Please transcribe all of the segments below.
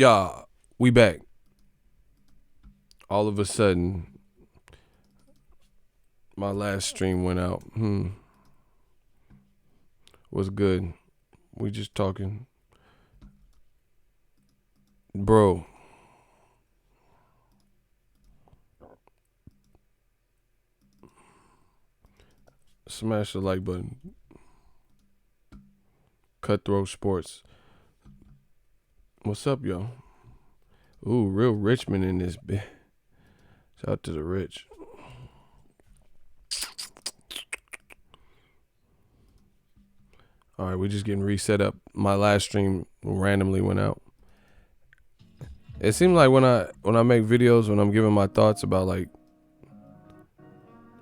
Yeah, we back. All of a sudden, my last stream went out. Was good. We just talking. Bro. Smash the like button. Cutthroat Sports. What's up, y'all? Ooh, real Richmond in this bit. Shout out to the rich. All right, we're just getting reset up. My last stream randomly went out. It seems like when I make videos, when I'm giving my thoughts about like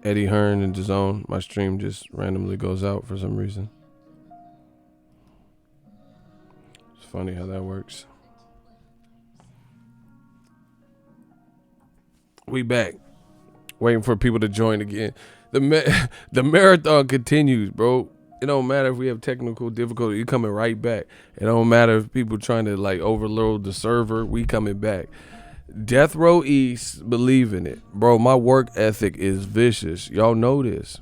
Eddie Hearn and DAZN, my stream just randomly goes out for some reason. It's funny how that works. We back. Waiting for people to join again. The marathon continues, bro. It don't matter if we have technical difficulty. You coming right back. It don't matter if people trying to like overload the server. We coming back. Death Row East, believe in it. Bro, my work ethic is vicious. Y'all know this.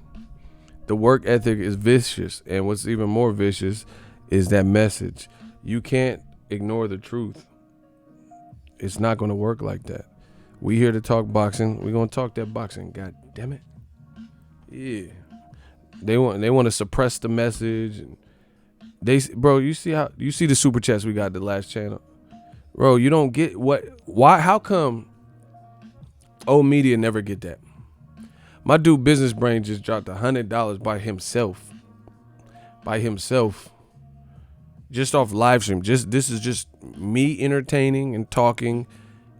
The work ethic is vicious. And what's even more vicious is that message. You can't ignore the truth. It's not going to work like that. We here to talk boxing. We going to talk that boxing. God damn it. Yeah. They want to suppress the message. And bro, you see the super chats we got the last channel? Bro, you don't get why, how come old media never get that? My dude Business Brain just dropped $100 by himself. Just off live stream. This is just me entertaining and talking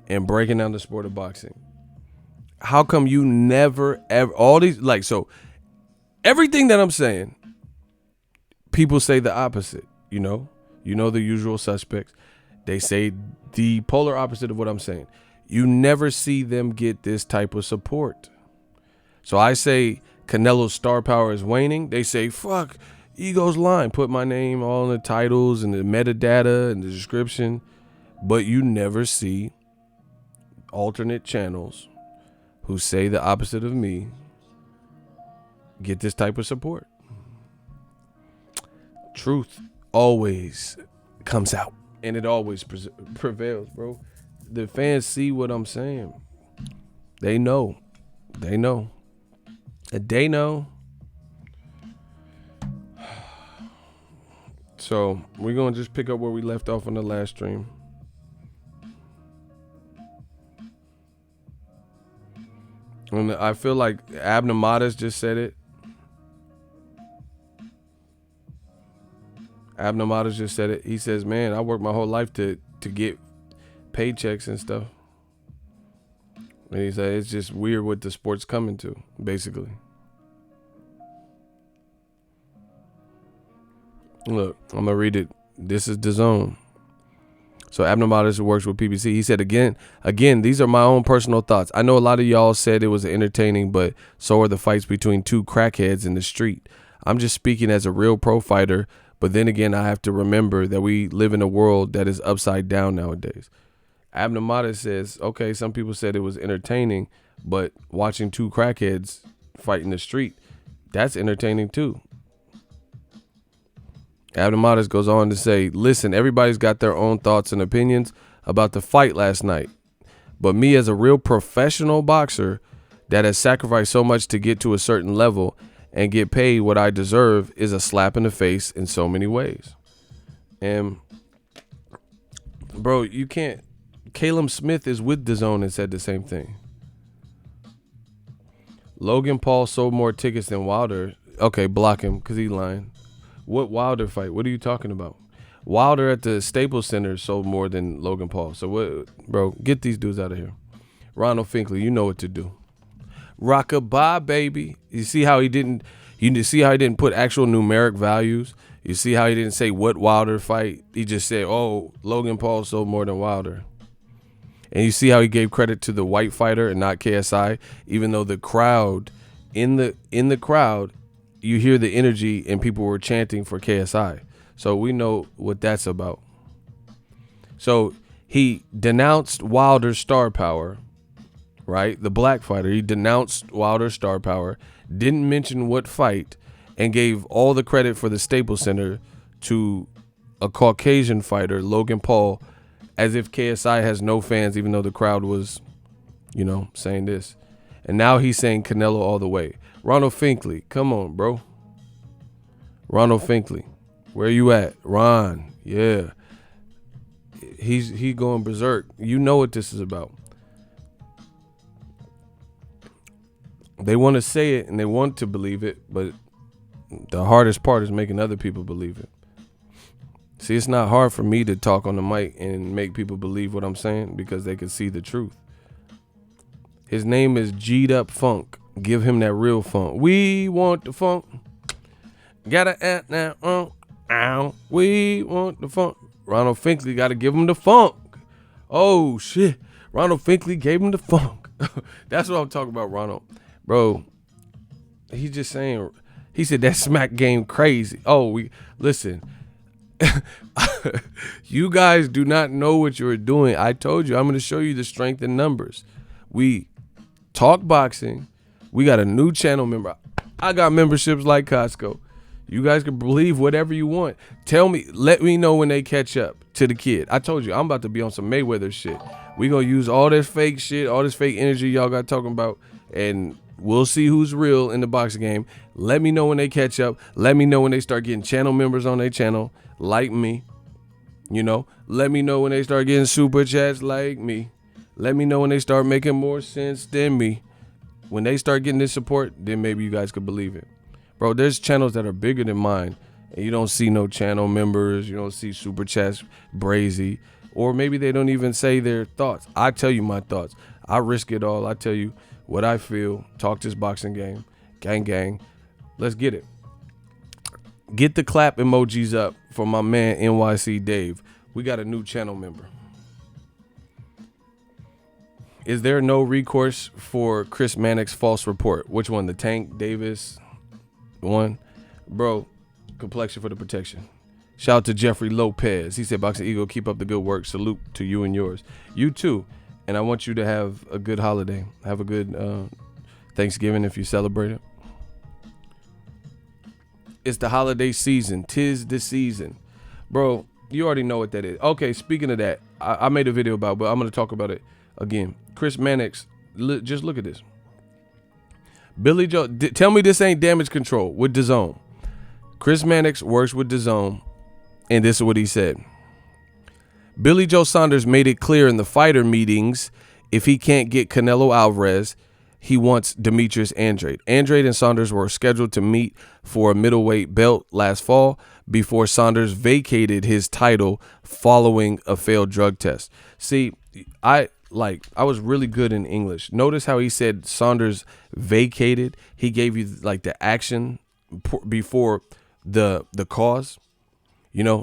and breaking down the sport of boxing. How come you never ever all these everything that I'm saying, people say the opposite, you know the usual suspects. They say the polar opposite of what I'm saying. You never see them get this type of support. So I say Canelo's star power is waning. They say, fuck, Ego's line. Put my name all in the titles and the metadata and the description. But you never see alternate channels who say the opposite of me get this type of support. Truth always comes out. And it always prevails, bro. The fans see what I'm saying. They know. They know. So we're going to just pick up where we left off on the last stream. And I feel like Abner Mares just said it. Abner Mares just said it. He says, man, I worked my whole life to get paychecks and stuff. And he said, it's just weird what the sport's coming to, basically. Look, I'm going to read it. This is DAZN. So Abner Mares works with PBC. He said, again, these are my own personal thoughts. I know a lot of y'all said it was entertaining, but so are the fights between two crackheads in the street. I'm just speaking as a real pro fighter. But then again, I have to remember that we live in a world that is upside down nowadays. Abner Mares says, okay, some people said it was entertaining, but watching two crackheads fight in the street, that's entertaining too. Abner Mares goes on to say, listen, everybody's got their own thoughts and opinions about the fight last night. But me as a real professional boxer that has sacrificed so much to get to a certain level and get paid what I deserve is a slap in the face in so many ways. And, bro, you can't. Caleb Smith is with DAZN and said the same thing. Logan Paul sold more tickets than Wilder. Okay, block him because he's lying. What Wilder fight? What are you talking about? Wilder at the Staples Center sold more than Logan Paul. So, what, bro, get these dudes out of here. Ronald Finkley, you know what to do. Rockabye, baby. You see how he didn't put actual numeric values? You see how he didn't say what Wilder fight? He just said, oh, Logan Paul sold more than Wilder. And you see how he gave credit to the white fighter and not KSI, even though the crowd, in the crowd, you hear the energy and people were chanting for KSI. So we know what that's about. So He denounced Wilder's star power, right? The black fighter. He denounced Wilder's star power, didn't mention what fight, and gave all the credit for the Staples Center to a Caucasian fighter, Logan Paul, as if KSI has no fans, even though the crowd was, saying this. And now he's saying Canelo all the way. Ronald Finkley, come on, bro. Ronald Finkley, where you at? Ron, yeah. He going berserk. You know what this is about. They want to say it and they want to believe it, but the hardest part is making other people believe it. See, it's not hard for me to talk on the mic and make people believe what I'm saying because they can see the truth. His name is G'd Up Funk. Give him that real funk. We want the funk. Gotta act now. We want the funk. Ronald Finkley got to give him the funk. Oh, shit. Ronald Finkley gave him the funk. That's what I'm talking about, Ronald. Bro, he's just saying, he said that smack game crazy. Oh, listen. You guys do not know what you're doing. I told you, I'm going to show you the strength in numbers. We talk boxing. We got a new channel member. I got memberships like Costco. You guys can believe whatever you want. Let me know when they catch up to the kid. I told you, I'm about to be on some Mayweather shit. We gonna use all this fake shit, all this fake energy y'all got talking about, and we'll see who's real in the boxing game. Let me know when they catch up. Let me know when they start getting channel members on their channel, like me. Let me know when they start getting super chats like me. Let me know when they start making more sense than me. When they start getting this support, then maybe you guys could believe it. Bro, there's channels that are bigger than mine, and you don't see no channel members. You don't see super chats brazy, or maybe they don't even say their thoughts. I tell you my thoughts. I risk it all. I tell you what I feel. Talk this boxing game. Gang, gang. Let's get it. Get the clap emojis up for my man NYC Dave. We got a new channel member. Is there no recourse for Chris Mannix's false report? Which one? The Tank Davis one? Bro, complexion for the protection. Shout out to Jeffrey Lopez. He said, Boxing Ego, keep up the good work. Salute to you and yours. You too. And I want you to have a good holiday. Have a good Thanksgiving if you celebrate it. It's the holiday season. 'Tis the season. Bro, you already know what that is. Okay, speaking of that, I made a video about it, but I'm going to talk about it again. Chris Mannix, just look at this. Billy Joe, tell me this ain't damage control with DAZN. Chris Mannix works with DAZN, and this is what he said. Billy Joe Saunders made it clear in the fighter meetings, if he can't get Canelo Alvarez, he wants Demetrius Andrade. Andrade and Saunders were scheduled to meet for a middleweight belt last fall before Saunders vacated his title following a failed drug test. See, I was really good in English. Notice how he said Saunders vacated. He gave you like the action before the cause.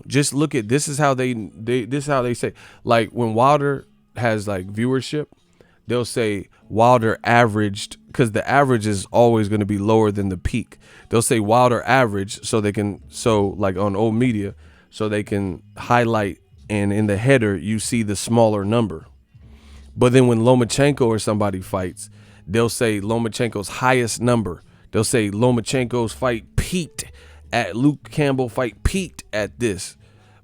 Just look at this is how they say, like when Wilder has like viewership, they'll say Wilder averaged, because the average is always going to be lower than the peak. They'll say Wilder average so like on old media, so they can highlight, and in the header you see the smaller number. But then when Lomachenko or somebody fights, they'll say Lomachenko's highest number. They'll say Lomachenko's fight peaked at Luke Campbell fight peaked at this.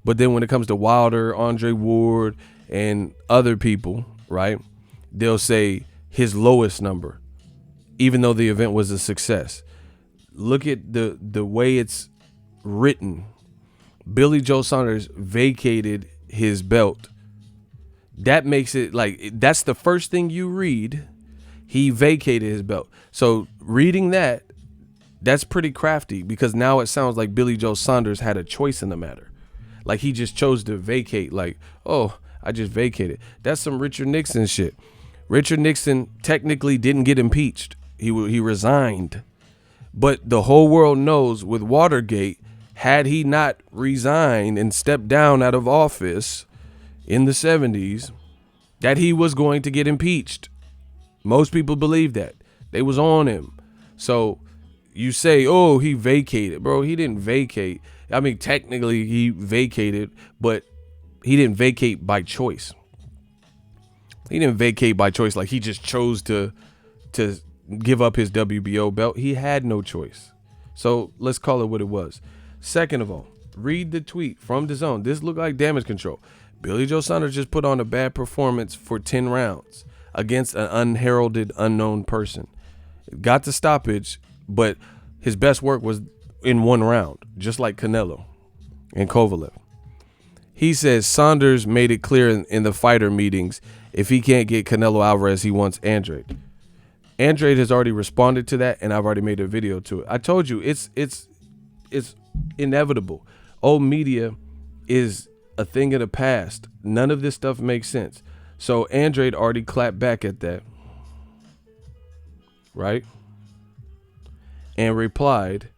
But then when it comes to Wilder, Andre Ward, and other people, right, they'll say his lowest number, even though the event was a success. Look at the way it's written. Billy Joe Saunders vacated his belt. That makes it like, that's the first thing you read. He vacated his belt. So reading that's pretty crafty, because now it sounds like Billy Joe Saunders had a choice in the matter. Like he just chose to vacate, like, oh, I just vacated. That's some Richard Nixon shit. Richard Nixon technically didn't get impeached. He resigned. But the whole world knows with Watergate, had he not resigned and stepped down out of office in the 70s, that he was going to get impeached. Most people believe that. They was on him. So you say, oh, he vacated. Bro, he didn't vacate. I mean, technically he vacated, but he didn't vacate by choice. He didn't vacate by choice. Like, he just chose to give up his WBO belt. He had no choice. So let's call it what it was. Second of all, read the tweet from DAZN. This looked like damage control. Billy Joe Saunders just put on a bad performance for 10 rounds against an unheralded, unknown person. Got the stoppage, but his best work was in 1 round, just like Canelo and Kovalev. He says Saunders made it clear in the fighter meetings, if he can't get Canelo Alvarez, he wants Andrade. Andrade has already responded to that, and I've already made a video to it. I told you, it's inevitable. Old media is a thing of the past. None of this stuff makes sense. So Andrade already clapped back at that, right? And replied,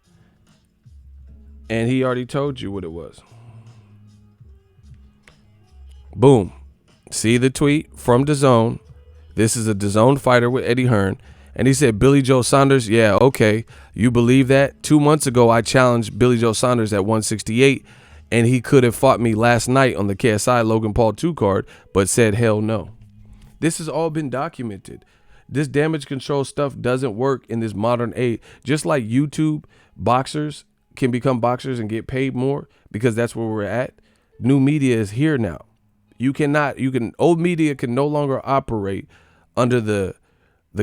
and he already told you what it was. Boom. See the tweet from DAZN. This is a DAZN fighter with Eddie Hearn. And he said, Billy Joe Saunders, yeah, okay. You believe that? 2 months ago, I challenged Billy Joe Saunders at 168, and he could have fought me last night on the KSI Logan Paul 2 card, but said hell no. This has all been documented. This damage control stuff doesn't work in this modern age. Just like YouTube, boxers can become boxers and get paid more because that's where we're at. New media is here now. Old media can no longer operate under the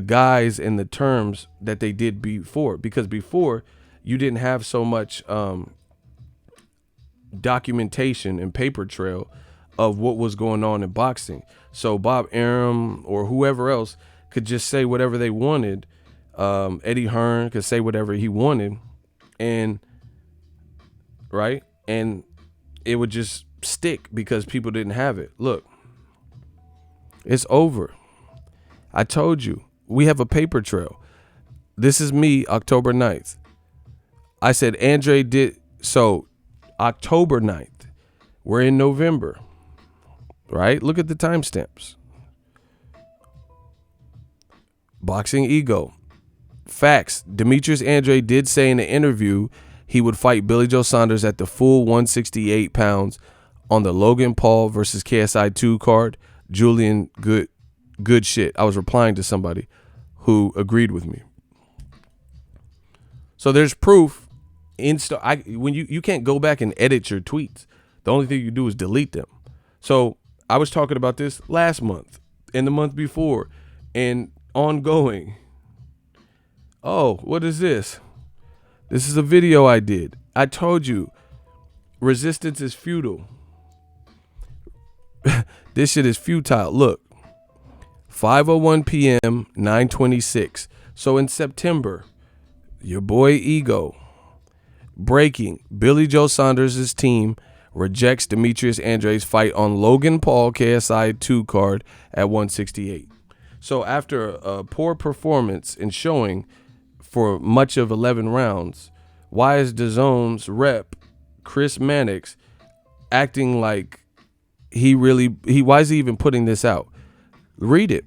guise and the terms that they did before, because before you didn't have so much documentation and paper trail of what was going on in boxing. So Bob Arum or whoever else could just say whatever they wanted. Eddie Hearn could say whatever he wanted, and it would just stick because people didn't have it. Look, it's over. I told you, we have a paper trail. This is me, October 9th. I said Andrade did so October 9th. We're in November, right? Look at the timestamps. Boxing Ego. Facts. Demetrius Andrade did say in an interview he would fight Billy Joe Saunders at the full 168 pounds on the Logan Paul versus KSI 2 card. Julian, good shit. I was replying to somebody who agreed with me. So there's proof. When you can't go back and edit your tweets. The only thing you do is delete them. So I was talking about this last month and the month before and ongoing. Oh, what is this? This is a video I did. I told you resistance is futile. This shit is futile. Look, 5:01 p.m., 9:26. So in September, your boy Ego, breaking, Billy Joe Saunders' team rejects Demetrius Andrade's fight on Logan Paul KSI 2 card at 168. So after a poor performance in showing for much of 11 rounds, why is DAZN's rep, Chris Mannix, acting like why is he even putting this out? Read it.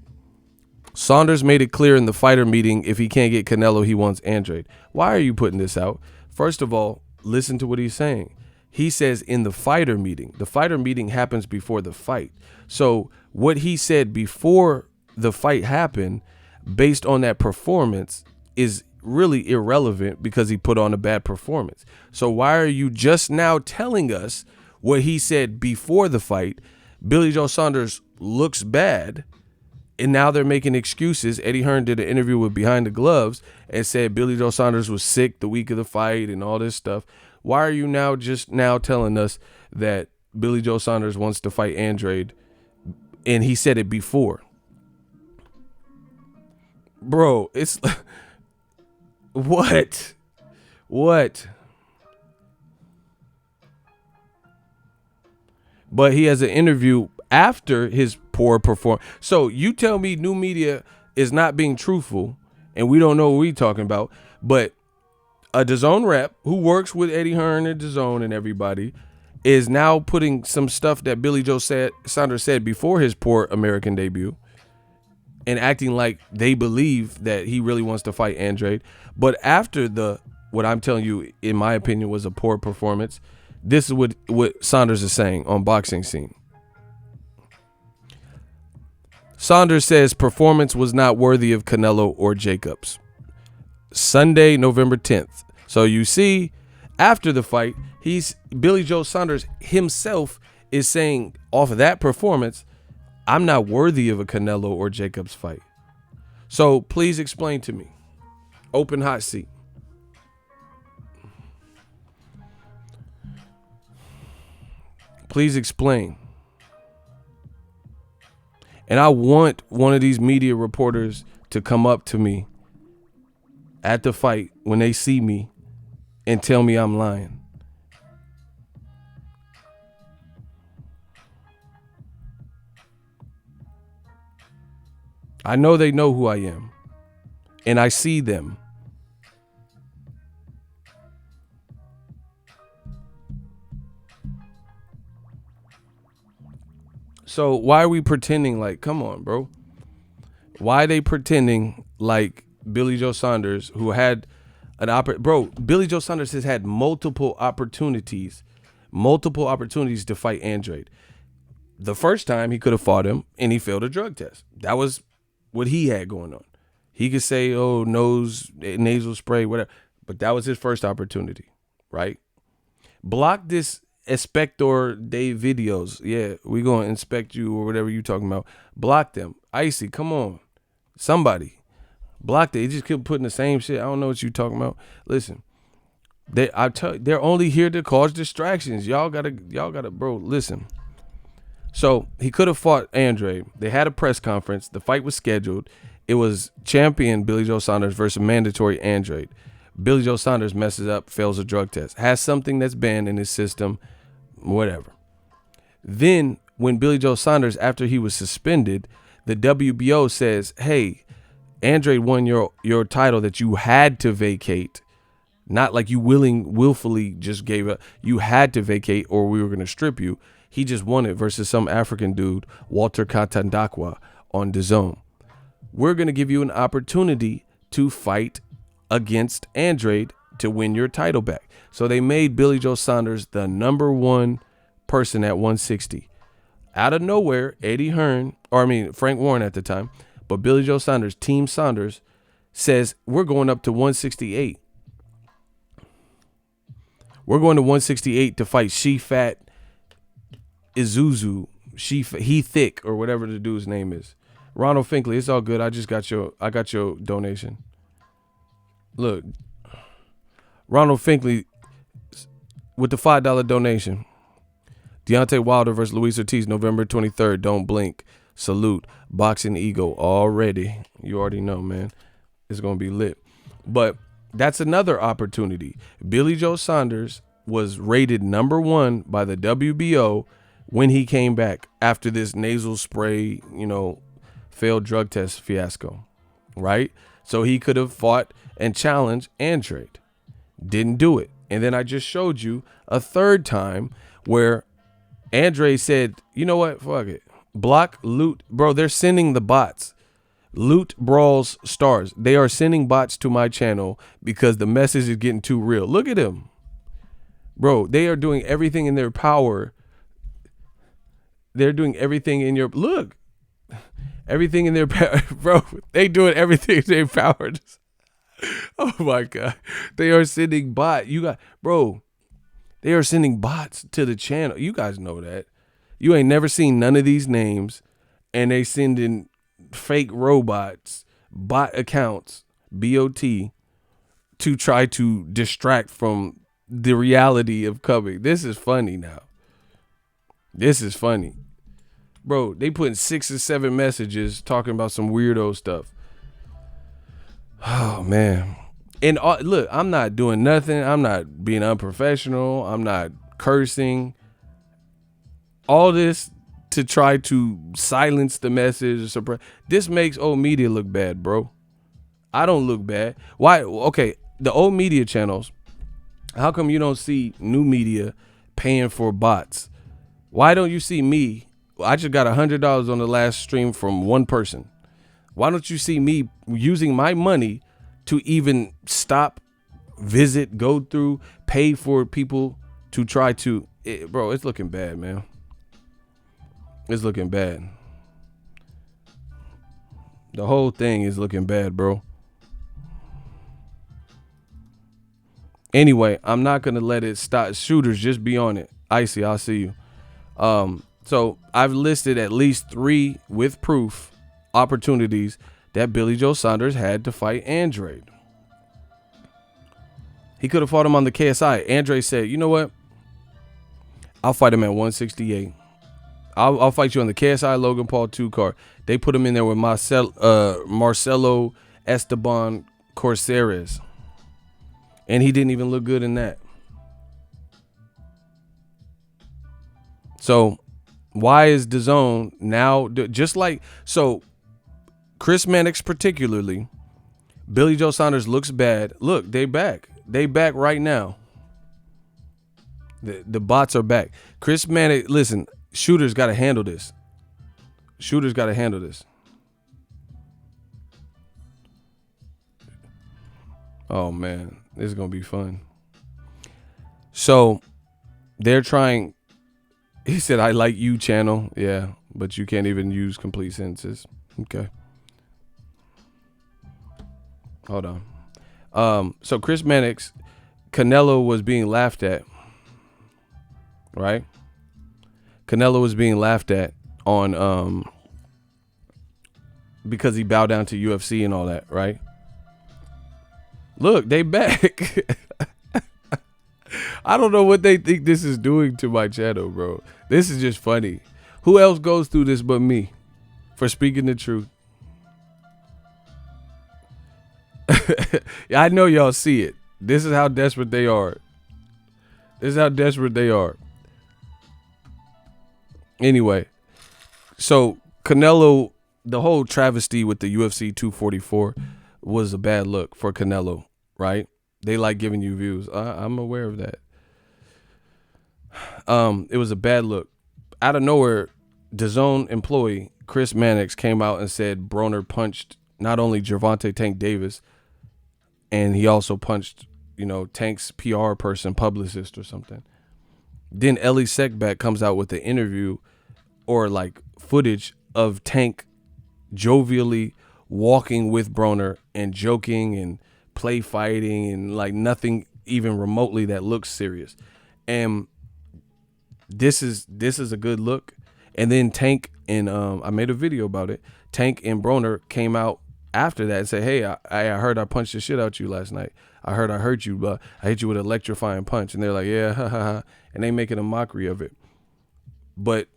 Saunders made it clear in the fighter meeting, if he can't get Canelo, he wants Andrade. Why are you putting this out? First of all, listen to what he's saying. He says in the fighter meeting. The fighter meeting happens before the fight. So what he said before the fight happened, based on that performance, is really irrelevant because he put on a bad performance. So why are you just now telling us what he said before the fight? Billy Joe Saunders looks bad, and now they're making excuses. Eddie Hearn did an interview with Behind the Gloves and said Billy Joe Saunders was sick the week of the fight and all this stuff. Why are you now just now telling us that Billy Joe Saunders wants to fight Andrade, and he said it before? Bro, it's what? But he has an interview after his poor performance. So you tell me new media is not being truthful and we don't know what we're talking about, but a DAZN rep who works with Eddie Hearn and DAZN and everybody is now putting some stuff that Billy Joe Saunders said before his poor American debut and acting like they believe that he really wants to fight Andrade. But after what I'm telling you, in my opinion, was a poor performance, this is what Saunders is saying on Boxing Scene. Saunders says performance was not worthy of Canelo or Jacobs. Sunday, November 10th. So you see, after the fight, Billy Joe Saunders himself is saying off of that performance, I'm not worthy of a Canelo or Jacobs fight. So please explain to me. Open hot seat. Please explain. And I want one of these media reporters to come up to me at the fight when they see me and tell me I'm lying. I know they know who I am, and I see them. So why are we pretending like, come on, bro? Why are they pretending like Billy Joe Saunders, who had Billy Joe Saunders has had multiple opportunities to fight Andrade. The first time he could have fought him and he failed a drug test. That was what he had going on. He could say, oh, nasal spray, whatever. But that was his first opportunity, right? Block this Inspector Day videos. Yeah, we going to inspect you or whatever you talking about. Block them. Icy, come on. Somebody. Block it. He just keep putting the same shit. I don't know what you talking about. Listen. They're only here to cause distractions. Y'all gotta, bro, listen. So he could have fought Andrade. They had a press conference. The fight was scheduled. It was champion Billy Joe Saunders versus mandatory Andrade. Billy Joe Saunders messes up, fails a drug test, has something that's banned in his system, whatever. Then when Billy Joe Saunders, after he was suspended, the WBO says, hey, Andrade won your title that you had to vacate. Not like you willfully just gave up. You had to vacate or we were going to strip you. He just won it versus some African dude, Walter Katandakwa, on DAZN. We're going to give you an opportunity to fight against Andrade to win your title back. So they made Billy Joe Saunders the #1 person at 160. Out of nowhere, Frank Warren at the time, but Billy Joe Saunders, Team Saunders, says, we're going up to 168. We're going to 168 to fight She-Fat Isuzu, he thick or whatever the dude's name is. Ronald Finkley, it's all good. I got your donation. Look, Ronald Finkley with the $5 donation. Deontay Wilder versus Luis Ortiz, November 23rd. Don't blink. Salute. Boxing Ego already. You already know, man. It's gonna be lit. But that's another opportunity. Billy Joe Saunders was rated #1 by the WBO when he came back after this nasal spray, failed drug test fiasco, right? So he could have fought and challenged Andrade. Didn't do it. And then I just showed you a third time where Andrade said, you know what? Fuck it. Block, loot. Bro, they're sending the bots. Loot Brawls Stars. They are sending bots to my channel because the message is getting too real. Look at him. Bro, they are doing everything in their power. They're doing everything in your look. Everything in their power. Bro, they doing everything in their power. Oh my God. They are sending they are sending bots to the channel. You guys know that. You ain't never seen none of these names, and they sending fake robots, bot accounts, BOT, to try to distract from the reality of coming. This is funny now. This is funny. Bro, they putting 6 or 7 messages talking about some weirdo stuff. Oh, man. And look, I'm not doing nothing. I'm not being unprofessional. I'm not cursing. All this to try to silence the message or suppress. This makes old media look bad, bro. I don't look bad. Why? Okay, the old media channels, how come you don't see new media paying for bots? Why don't you see me? I just got $100 on the last stream from one person. Why don't you see me using my money to even stop, visit, go through, pay for people to try to, bro, it's looking bad, man. It's looking bad. The whole thing is looking bad, bro. Anyway, I'm not gonna let it stop. Shooters, just be on it. Icy, I'll see you. So I've listed at least 3 with proof opportunities that Billy Joe Saunders had to fight Andrade. He could have fought him on the KSI. Andrade said, you know what? I'll fight him at 168. I'll fight you on the KSI Logan Paul 2 card. They put him in there with Marcelo Esteban Corceres. And he didn't even look good in that. So why is DAZN now just like so? Chris Mannix particularly, Billy Joe Saunders looks bad. Look, they back. They back right now. The bots are back. Chris Mannix, listen, shooters got to handle this. Shooters got to handle this. Oh man, this is gonna be fun. So they're trying. He said, "I like you, channel." Yeah, but you can't even use complete sentences. Okay. Hold on. So Chris Mannix, Canelo was being laughed at, right? Canelo was being laughed at on because he bowed down to UFC and all that, right? Look, they back. I don't know what they think this is doing to my channel, bro. This is just funny. Who else goes through this but me for speaking the truth? Yeah, I know y'all see it. This is how desperate they are. This is how desperate they are. Anyway, so Canelo, the whole travesty with the UFC 244 was a bad look for Canelo, right? They like giving you views. I'm aware of that. It was a bad look. Out of nowhere, DAZN employee Chris Mannix came out and said Broner punched not only Gervonta Tank Davis, and he also punched, Tank's PR person, publicist or something. Then Ellie Seckback comes out with the interview or like footage of Tank jovially walking with Broner and joking and play fighting and like nothing even remotely that looks serious. And this is a good look. And then Tank and I made a video about it. Tank and Broner came out after that and said, hey, I heard I punched the shit out you last night. I heard I hurt you, but I hit you with an electrifying punch. And they're like, yeah, ha, ha, ha. And they making a mockery of it. But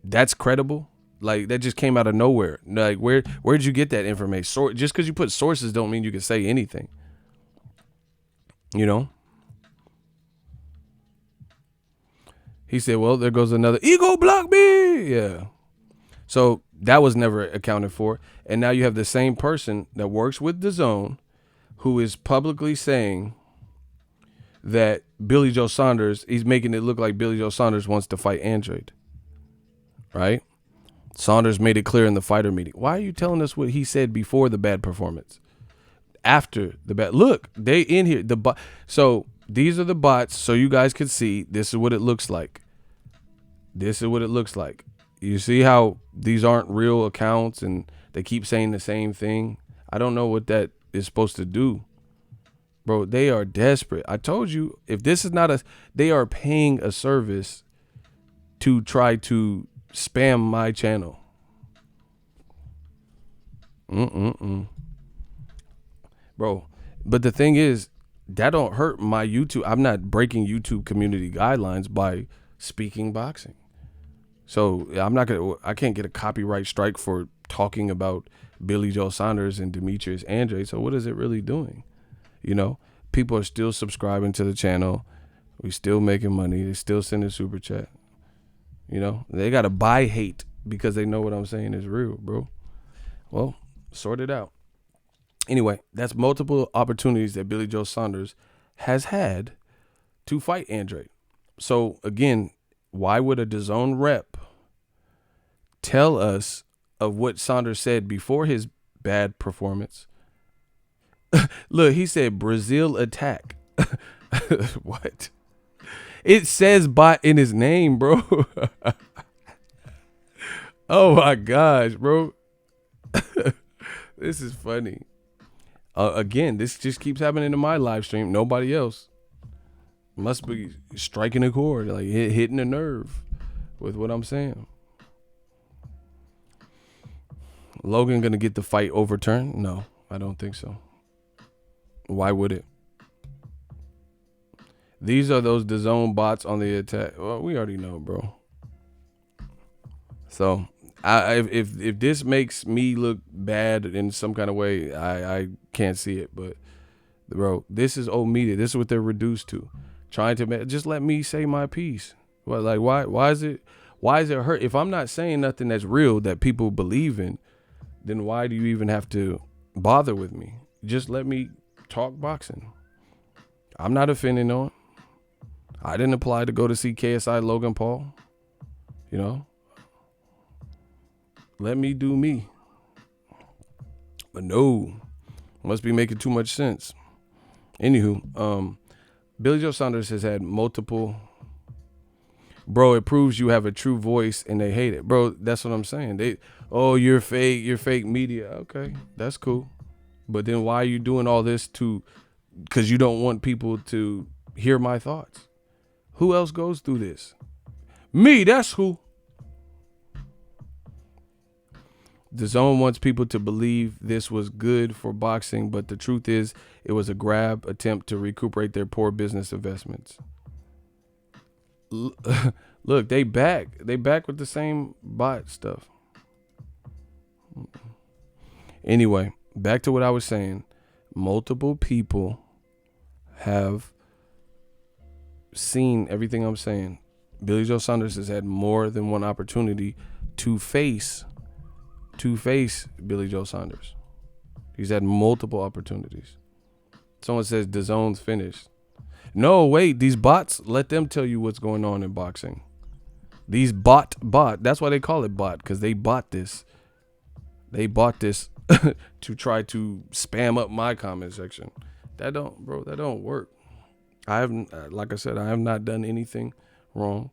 that's credible. Like, that just came out of nowhere. Like, where'd you get that information? Just because you put sources don't mean you can say anything. He said, well, there goes another ego block me. Yeah. So that was never accounted for. And now you have the same person that works with DAZN who is publicly saying that Billy Joe Saunders, he's making it look like Billy Joe Saunders wants to fight Andrade. Right? Saunders made it clear in the fighter meeting. Why are you telling us what he said before the bad performance? After the bad. Look, they in here. So these are the bots so you guys can see this is what it looks like. This is what it looks like. You see how these aren't real accounts and they keep saying the same thing? I don't know what that is supposed to do. Bro, they are desperate. I told you, if this is not they are paying a service to try to spam my channel. Bro, but the thing is, that don't hurt my YouTube. I'm not breaking YouTube community guidelines by speaking boxing. So I can't get a copyright strike for talking about Billy Joe Saunders and Demetrius Andrade. So what is it really doing? People are still subscribing to the channel. We still making money. They still sending super chat. They got to buy hate because they know what I'm saying is real, bro. Well, sort it out. Anyway, that's multiple opportunities that Billy Joe Saunders has had to fight Andrade. So, again, why would a DAZN rep tell us of what Saunders said before his bad performance? Look, he said Brazil attack. What? It says bot in his name, bro. Oh my gosh, bro. This is funny. Again, this just keeps happening in my live stream. Nobody else must be striking a chord, like hitting a nerve with what I'm saying. Logan gonna get the fight overturned? No, I don't think so. Why would it? These are those DAZN bots on the attack. Well, we already know, bro. So, if this makes me look bad in some kind of way, I can't see it. But, bro, this is old media. This is what they're reduced to. Trying to just let me say my piece. Well, like, why is it hurt? If I'm not saying nothing that's real that people believe in, then why do you even have to bother with me? Just let me talk boxing. I'm not offending no one. I didn't apply to go to see KSI Logan Paul. You know? Let me do me. But no. Must be making too much sense. Anywho, Billy Joe Saunders has had multiple. Bro, it proves you have a true voice and they hate it. Bro, that's what I'm saying. You're fake media. Okay, that's cool. But then why are you doing all this because you don't want people to hear my thoughts? Who else goes through this? Me, that's who. DAZN wants people to believe this was good for boxing, but the truth is it was a grab attempt to recuperate their poor business investments. Look, they back with the same bot stuff. Anyway, back to what I was saying. Multiple people have seen everything I'm saying. Billy Joe Saunders has had more than one opportunity to face Billy Joe Saunders. He's had multiple opportunities. Someone says DAZN's finished. No, wait, these bots, let them tell you what's going on in boxing. These bot, that's why they call it bot, because they bought this. They bought this to try to spam up my comment section. That don't work. Like I said, I have not done anything wrong.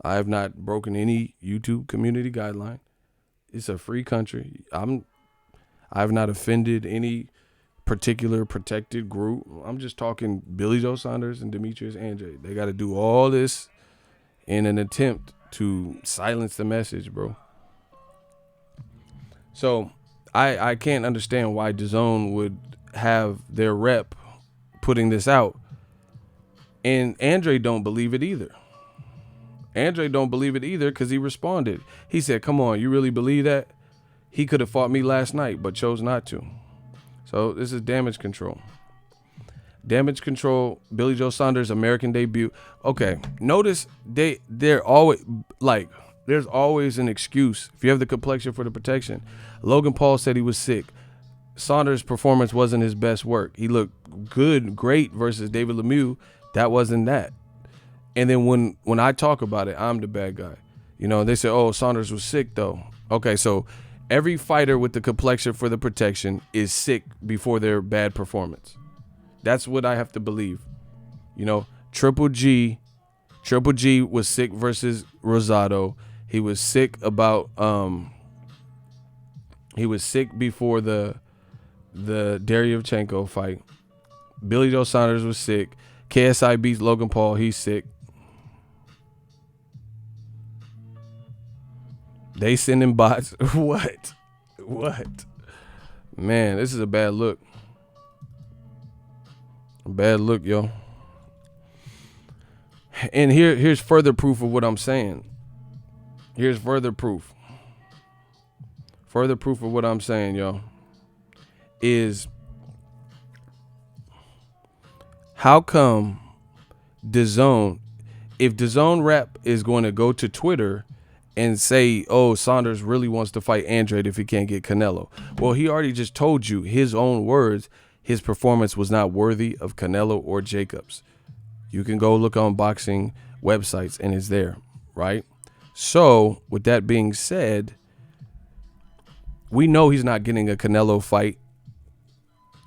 I have not broken any YouTube community guideline. It's a free country. I've not offended any particular protected group. I'm just talking Billy Joe Saunders and Demetrius Andrade. They got to do all this in an attempt to silence the message, bro. So I can't understand why DAZN would have their rep putting this out. And Andrade don't believe it either. Andrade don't believe it either because he responded. He said, come on, you really believe that? He could have fought me last night, but chose not to. So this is Damage Control. Damage Control, Billy Joe Saunders, American debut. Okay, notice they're always like, there's always an excuse. If you have the complexion for the protection. Logan Paul said he was sick. Saunders' performance wasn't his best work. He looked good, great versus David Lemieux. That wasn't that. And then when I talk about it, I'm the bad guy. You know, they say, oh, Saunders was sick though. Okay, so every fighter with the complexion for the protection is sick before their bad performance. That's what I have to believe. You know, Triple G was sick versus Rosado. He was sick about he was sick before the Deryevchenko fight. Billy Joe Saunders was sick. KSI beats Logan Paul. He's sick. They sending bots. What? Man, this is a bad look. A bad look, yo. And here's further proof of what I'm saying. Here's further proof. Further proof of what I'm saying, yo. Is how come DAZN, if DAZN rep is going to go to Twitter and say, oh, Saunders really wants to fight Andrade if he can't get Canelo. Well, he already just told you his own words. His performance was not worthy of Canelo or Jacobs. You can go look on boxing websites and it's there, right? So with that being said, we know he's not getting a Canelo fight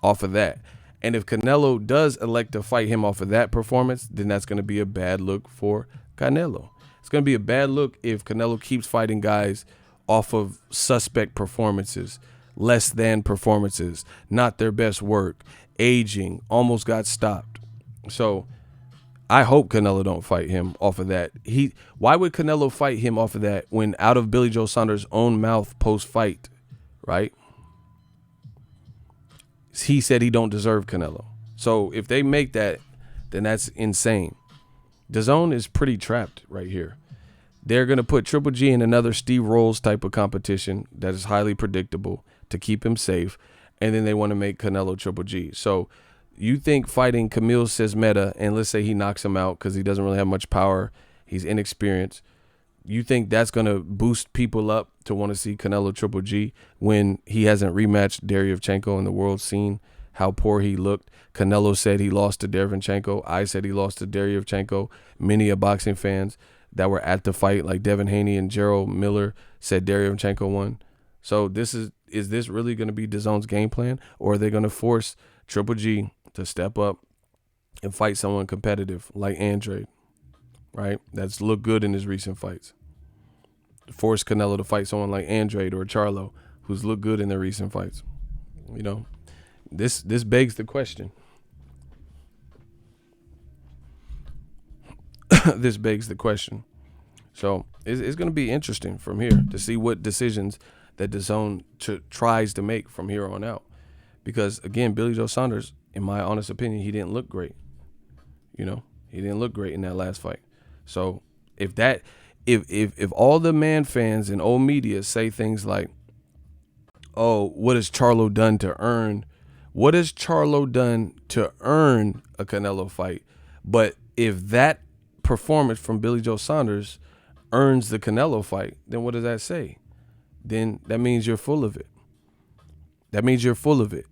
off of that. And if Canelo does elect to fight him off of that performance, then that's going to be a bad look for Canelo. It's going to be a bad look if Canelo keeps fighting guys off of suspect performances less than performances, not their best work, aging, almost got stopped. So I hope Canelo don't fight him off of that. Why would Canelo fight him off of that when out of Billy Joe Saunders' own mouth post-fight, right? He said he don't deserve Canelo. So if they make that, then that's insane. DAZN is pretty trapped right here. They're going to put Triple G in another Steve Rolls type of competition that is highly predictable to keep him safe, and then they want to make Canelo Triple G. So you think fighting Camille Sesmeta, and let's say he knocks him out because he doesn't really have much power, he's inexperienced, you think that's going to boost people up to want to see Canelo Triple G when he hasn't rematched Derevchenko in the world scene, how poor he looked? Canelo said he lost to Derevchenko. I said he lost to Derevchenko. Many of boxing fans that were at the fight, like Devin Haney and Gerald Miller, said Derevchenko won. So is this really going to be DAZN's game plan, or are they going to force Triple G to step up and fight someone competitive like Andrade, right? That's looked good in his recent fights. Force Canelo to fight someone like Andrade or Charlo, who's looked good in their recent fights. You know, this begs the question. This begs the question. So it's going to be interesting from here to see what decisions that DAZN tries to make from here on out. Because, again, Billy Joe Saunders, in my honest opinion, he didn't look great. You know, he didn't look great in that last fight. So if all the man fans and old media say things like, oh, what has Charlo done to earn? What has Charlo done to earn a Canelo fight? But if that performance from Billy Joe Saunders earns the Canelo fight, then what does that say? Then that means you're full of it. That means you're full of it.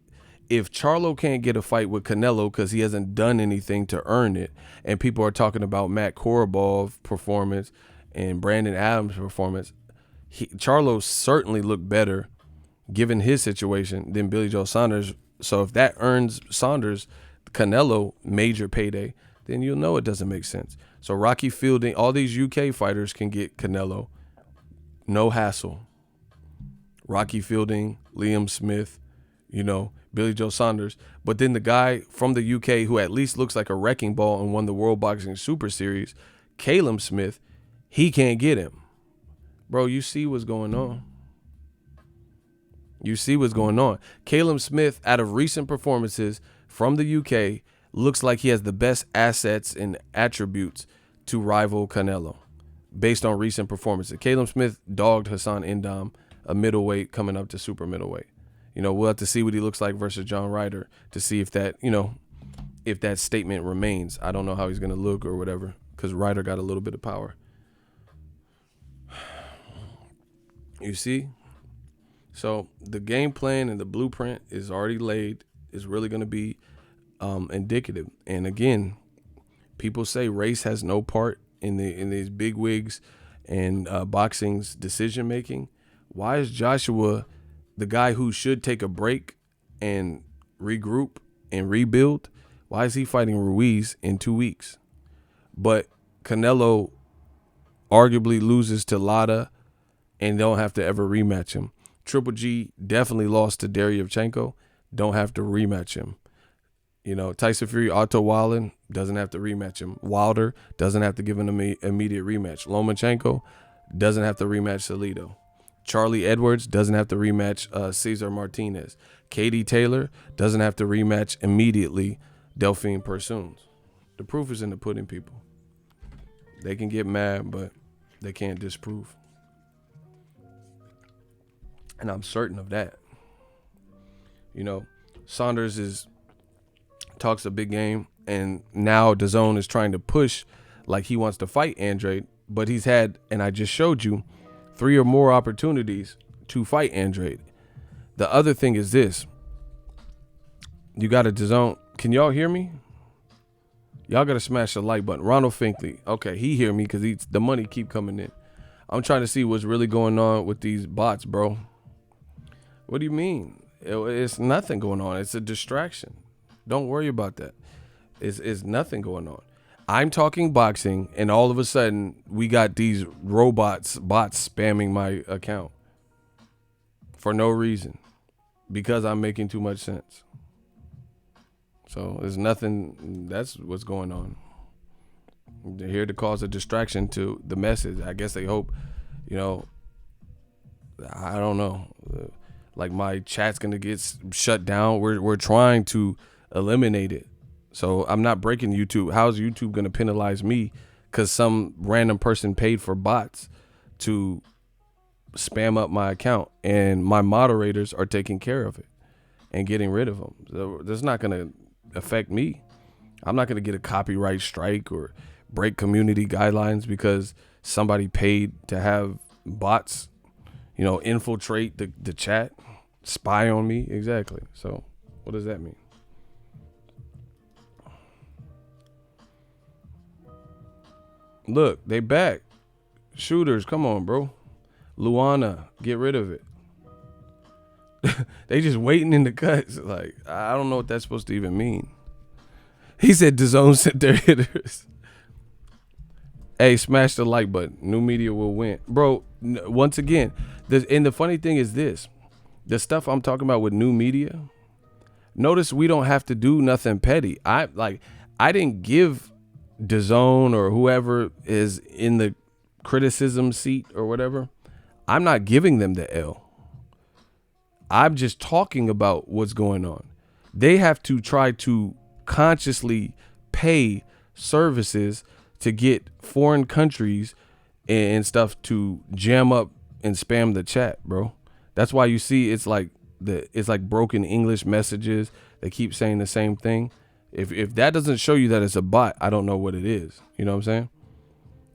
If Charlo can't get a fight with Canelo because he hasn't done anything to earn it, and people are talking about Matt Korobov's performance and Brandon Adams' performance, Charlo certainly looked better given his situation than Billy Joe Saunders. So if that earns Saunders Canelo major payday, then you'll know it doesn't make sense. So Rocky Fielding, all these UK fighters can get Canelo, no hassle. Rocky Fielding, Liam Smith, you know, Billy Joe Saunders. But then the guy from the UK who at least looks like a wrecking ball and won the World Boxing Super Series, Caleb Smith, he can't get him. Bro, you see what's going on. You see what's going on. Caleb Smith, out of recent performances from the UK, looks like he has the best assets and attributes to rival Canelo based on recent performances. Caleb Smith dogged Hassan Endam, a middleweight coming up to super middleweight. You know, we'll have to see what he looks like versus John Ryder to see if that, you know, if that statement remains. I don't know how he's going to look or whatever because Ryder got a little bit of power. You see? So the game plan and the blueprint is already laid. It's really going to be indicative. And again, people say race has no part in these big wigs and boxing's decision making. Why is Joshua, the guy who should take a break and regroup and rebuild, why is he fighting Ruiz in 2 weeks? But Canelo arguably loses to Lada and don't have to ever rematch him. Triple G definitely lost to Derevchenko, don't have to rematch him. You know, Tyson Fury, Otto Wallin doesn't have to rematch him. Wilder doesn't have to give an immediate rematch. Lomachenko doesn't have to rematch Salido. Charlie Edwards doesn't have to rematch Cesar Martinez. Katie Taylor doesn't have to rematch immediately Delphine Persoons. The proof is in the pudding, people. They can get mad, but they can't disprove. And I'm certain of that. You know, Saunders talks a big game, and now DAZN is trying to push like he wants to fight Andrade, but he's had, and I just showed you, 3 or more opportunities to fight Andrade. The other thing is this. You got a DAZN. Can y'all hear me? Y'all got to smash the like button. Ronald Finkley. Okay, he hear me because the money keep coming in. I'm trying to see what's really going on with these bots, bro. What do you mean? It's nothing going on. It's a distraction. Don't worry about that. It's nothing going on. I'm talking boxing, and all of a sudden, we got these bots spamming my account for no reason. because I'm making too much sense. So there's nothing. That's what's going on. They're here to cause a distraction to the message. I guess they hope, I don't know. Like my chat's gonna get shut down. We're trying to eliminate it. So I'm not breaking YouTube. How's YouTube gonna penalize me because some random person paid for bots to spam up my account and my moderators are taking care of it and getting rid of them? So that's not gonna affect me. I'm not gonna get a copyright strike or break community guidelines because somebody paid to have bots, infiltrate the chat, spy on me. Exactly. So what does that mean? Look, they back. Shooters, come on, bro. Luana, get rid of it. They just waiting in the cuts. Like, I don't know what that's supposed to even mean. He said DAZN sent their hitters. Hey, smash the like button. New media will win. Bro, once again, and the funny thing is this. The stuff I'm talking about with new media, notice we don't have to do nothing petty. I didn't give DAZN or whoever is in the criticism seat or whatever. I'm not giving them the L. I'm just talking about what's going on. They have to try to consciously pay services to get foreign countries and stuff to jam up and spam the chat, bro. That's why you see it's like broken English messages. They keep saying the same thing. If that doesn't show you that it's a bot, I don't know what it is. You know what I'm saying?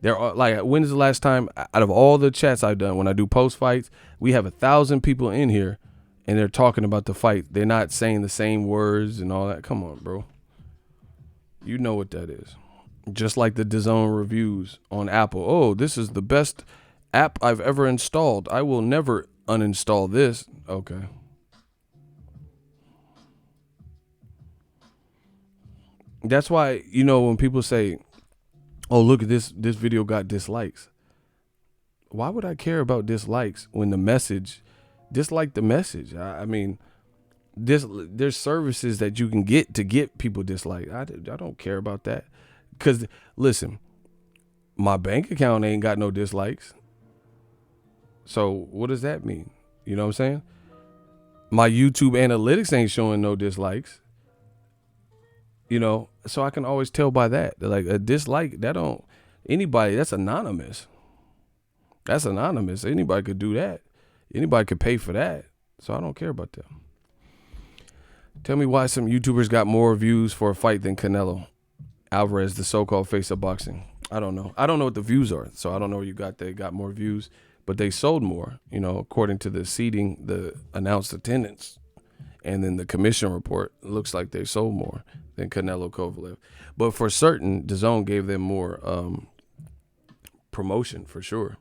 There are, like, when is the last time out of all the chats I've done when I do post fights, we have 1,000 people in here and they're talking about the fight. They're not saying the same words and all that. Come on, bro. You know what that is. Just like the DAZN reviews on Apple. Oh, this is the best app I've ever installed. I will never uninstall this. Okay. That's why, when people say, oh, look at this video got dislikes. Why would I care about dislikes when the message, dislike the message? I mean, there's services that you can get to get people disliked. I don't care about that. Because, listen, my bank account ain't got no dislikes. So what does that mean? You know what I'm saying? My YouTube analytics ain't showing no dislikes. So I can always tell by that. Like a dislike, that's anonymous. That's anonymous. Anybody could do that. Anybody could pay for that. So I don't care about that. Tell me why some YouTubers got more views for a fight than Canelo Alvarez, the so-called face of boxing. I don't know. I don't know what the views are. So I don't know where they got more views, but they sold more, according to the seating, the announced attendance, and then the commission report. It looks like they sold more than Canelo Kovalev. But for certain, DAZN gave them more promotion for sure.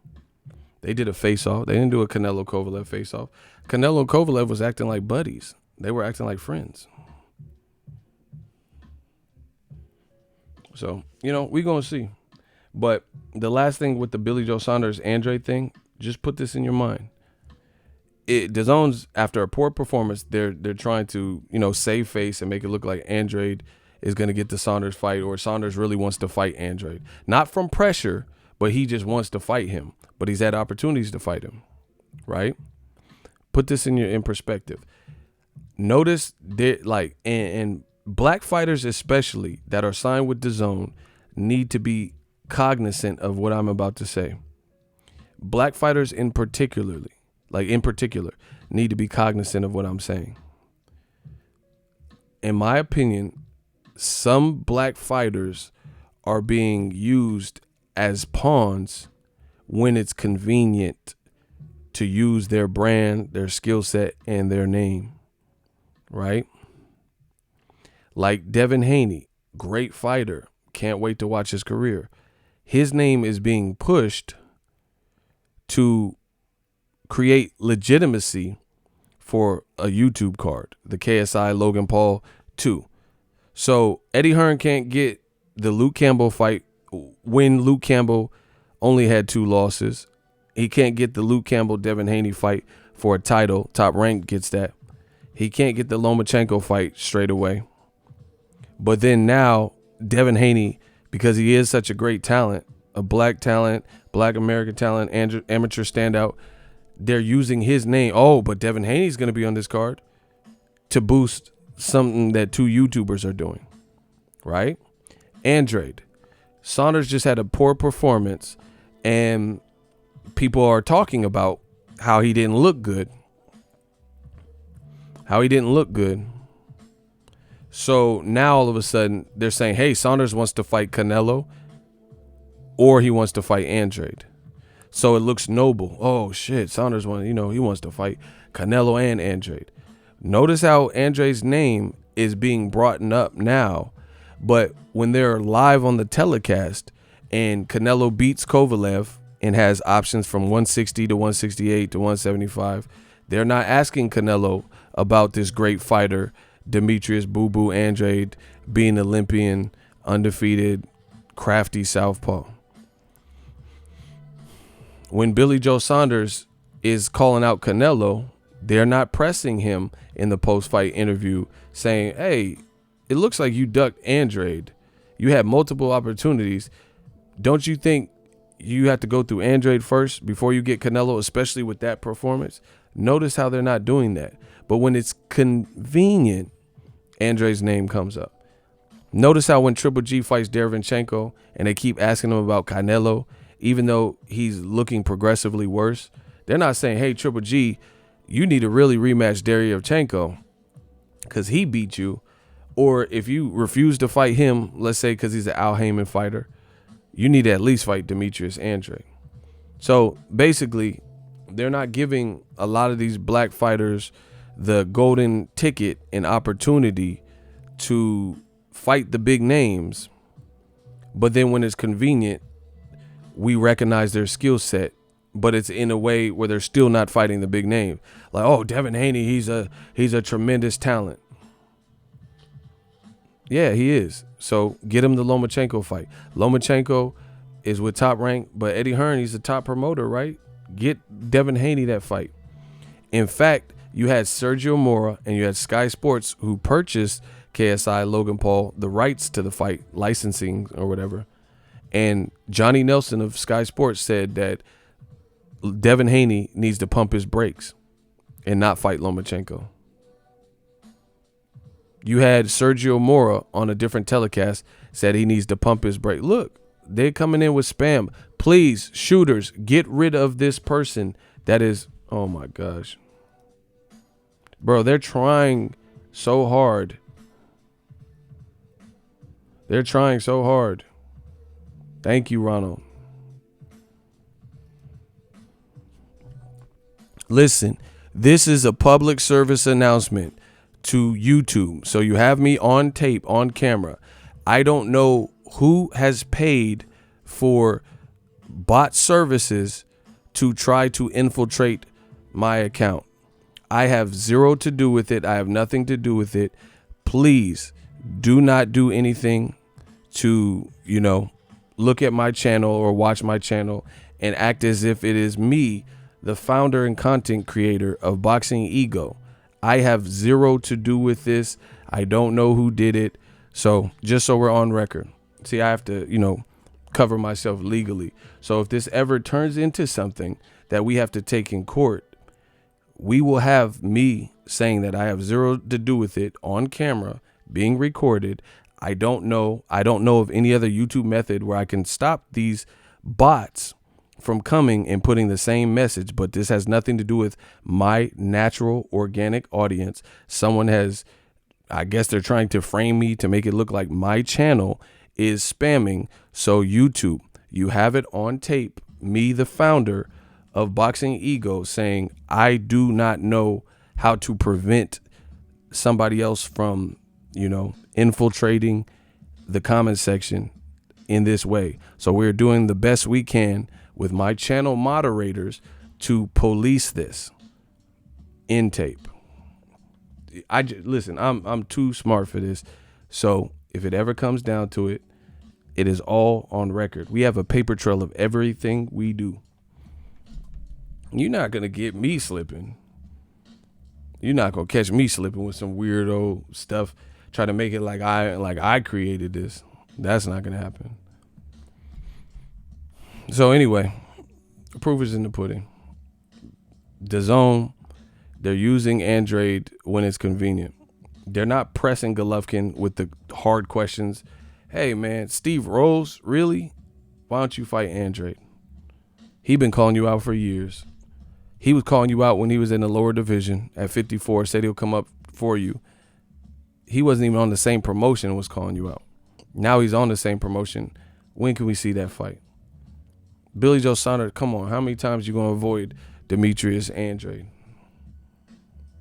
They did a face-off. They didn't do a Canelo Kovalev face-off. Canelo and Kovalev was acting like buddies. They were acting like friends. So, we're going to see. But the last thing with the Billy Joe Saunders Andrade thing, just put this in your mind. DAZN's, after a poor performance, they're trying to, save face and make it look like Andrade is going to get the Saunders fight, or Saunders really wants to fight Andrade. Not from pressure, but he just wants to fight him. But he's had opportunities to fight him, right? Put this in perspective. Notice that, and black fighters especially that are signed with DAZN need to be cognizant of what I'm about to say. Black fighters in particular need to be cognizant of what I'm saying. In my opinion, some black fighters are being used as pawns when it's convenient to use their brand, their skill set, and their name, right? Like Devin Haney, great fighter. Can't wait to watch his career. His name is being pushed to create legitimacy for a YouTube card, the KSI Logan Paul 2. So Eddie Hearn can't get the Luke Campbell fight when Luke Campbell only had 2 losses. He can't get the Luke Campbell Devin Haney fight for a title. Top Rank gets that. He can't get the Lomachenko fight straight away. But then now, Devin Haney, because he is such a great talent, a black American talent, amateur standout, they're using his name. Oh, but Devin Haney's going to be on this card to boost something that 2 YouTubers are doing, right? Andrade. Saunders just had a poor performance, and people are talking about how he didn't look good. So now all of a sudden they're saying, hey, Saunders wants to fight Canelo or he wants to fight Andrade. So it looks noble. Oh shit, Saunders he wants to fight Canelo and Andrade. Notice how Andrade's name is being brought up now, but when they're live on the telecast and Canelo beats Kovalev and has options from 160 to 168 to 175, they're not asking Canelo about this great fighter, Demetrius Boo Boo Andrade, being Olympian, undefeated, crafty southpaw. When Billy Joe Saunders is calling out Canelo, they're not pressing him in the post-fight interview saying, hey, it looks like you ducked Andrade. You had multiple opportunities. Don't you think you have to go through Andrade first before you get Canelo, especially with that performance? Notice how they're not doing that. But when it's convenient, Andrade's name comes up. Notice how when Triple G fights Derevyanchenko and they keep asking him about Canelo, even though he's looking progressively worse, they're not saying, hey, Triple G, you need to really rematch Derevyanchenko because he beat you. Or if you refuse to fight him, let's say because he's an Al Heyman fighter, you need to at least fight Demetrius Andrade. So basically, they're not giving a lot of these black fighters the golden ticket and opportunity to fight the big names. But then when it's convenient, we recognize their skill set, but it's in a way where they're still not fighting the big name. Like, oh, Devin Haney, he's a tremendous talent. Yeah, he is. So get him the Lomachenko fight. Lomachenko is with Top Rank, but Eddie Hearn, he's the top promoter, right? Get Devin Haney that fight. In fact, you had Sergio Mora and you had Sky Sports, who purchased KSI Logan Paul the rights to the fight, licensing or whatever. And Johnny Nelson of Sky Sports said that Devin Haney needs to pump his brakes and not fight Lomachenko. You had Sergio Mora on a different telecast said he needs to pump his brake. Look, they're coming in with spam. Please, shooters, get rid of this person that is, oh my gosh. Bro, they're trying so hard. They're trying so hard. Thank you, Ronald. Listen, this is a public service announcement to YouTube. So you have me on tape, on camera. I don't know who has paid for bot services to try to infiltrate my account. I have zero to do with it. I have nothing to do with it. Please do not do anything to, look at my channel or watch my channel and act as if it is me, the founder and content creator of Boxing Ego. I have zero to do with this. I don't know who did it. So just so we're on record. See, I have to, cover myself legally. So if this ever turns into something that we have to take in court, we will have me saying that I have zero to do with it on camera, being recorded. I don't know of any other YouTube method where I can stop these bots from coming and putting the same message, but this has nothing to do with my natural organic audience. Someone has, I guess they're trying to frame me to make it look like my channel is spamming. So YouTube, you have it on tape, me, the founder of Boxing Ego, saying I do not know how to prevent somebody else from, infiltrating the comment section in this way. So we're doing the best we can with my channel moderators to police this in tape. Listen, I'm too smart for this. So if it ever comes down to it, it is all on record. We have a paper trail of everything we do. You're not going to get me slipping. You're not gonna catch me slipping with some weirdo stuff, try to make it like I created this. That's not gonna happen. So anyway, the proof is in the pudding. DAZN, they're using Andrade when it's convenient. They're not pressing Golovkin with the hard questions. Hey man, Steve Rose, really? Why don't you fight Andrade? He been calling you out for years. He was calling you out when he was in the lower division at 54, said he'll come up for you. He wasn't even on the same promotion and was calling you out. Now he's on the same promotion. When can we see that fight? Billy Joe Saunders, come on. How many times you going to avoid Demetrius Andrade?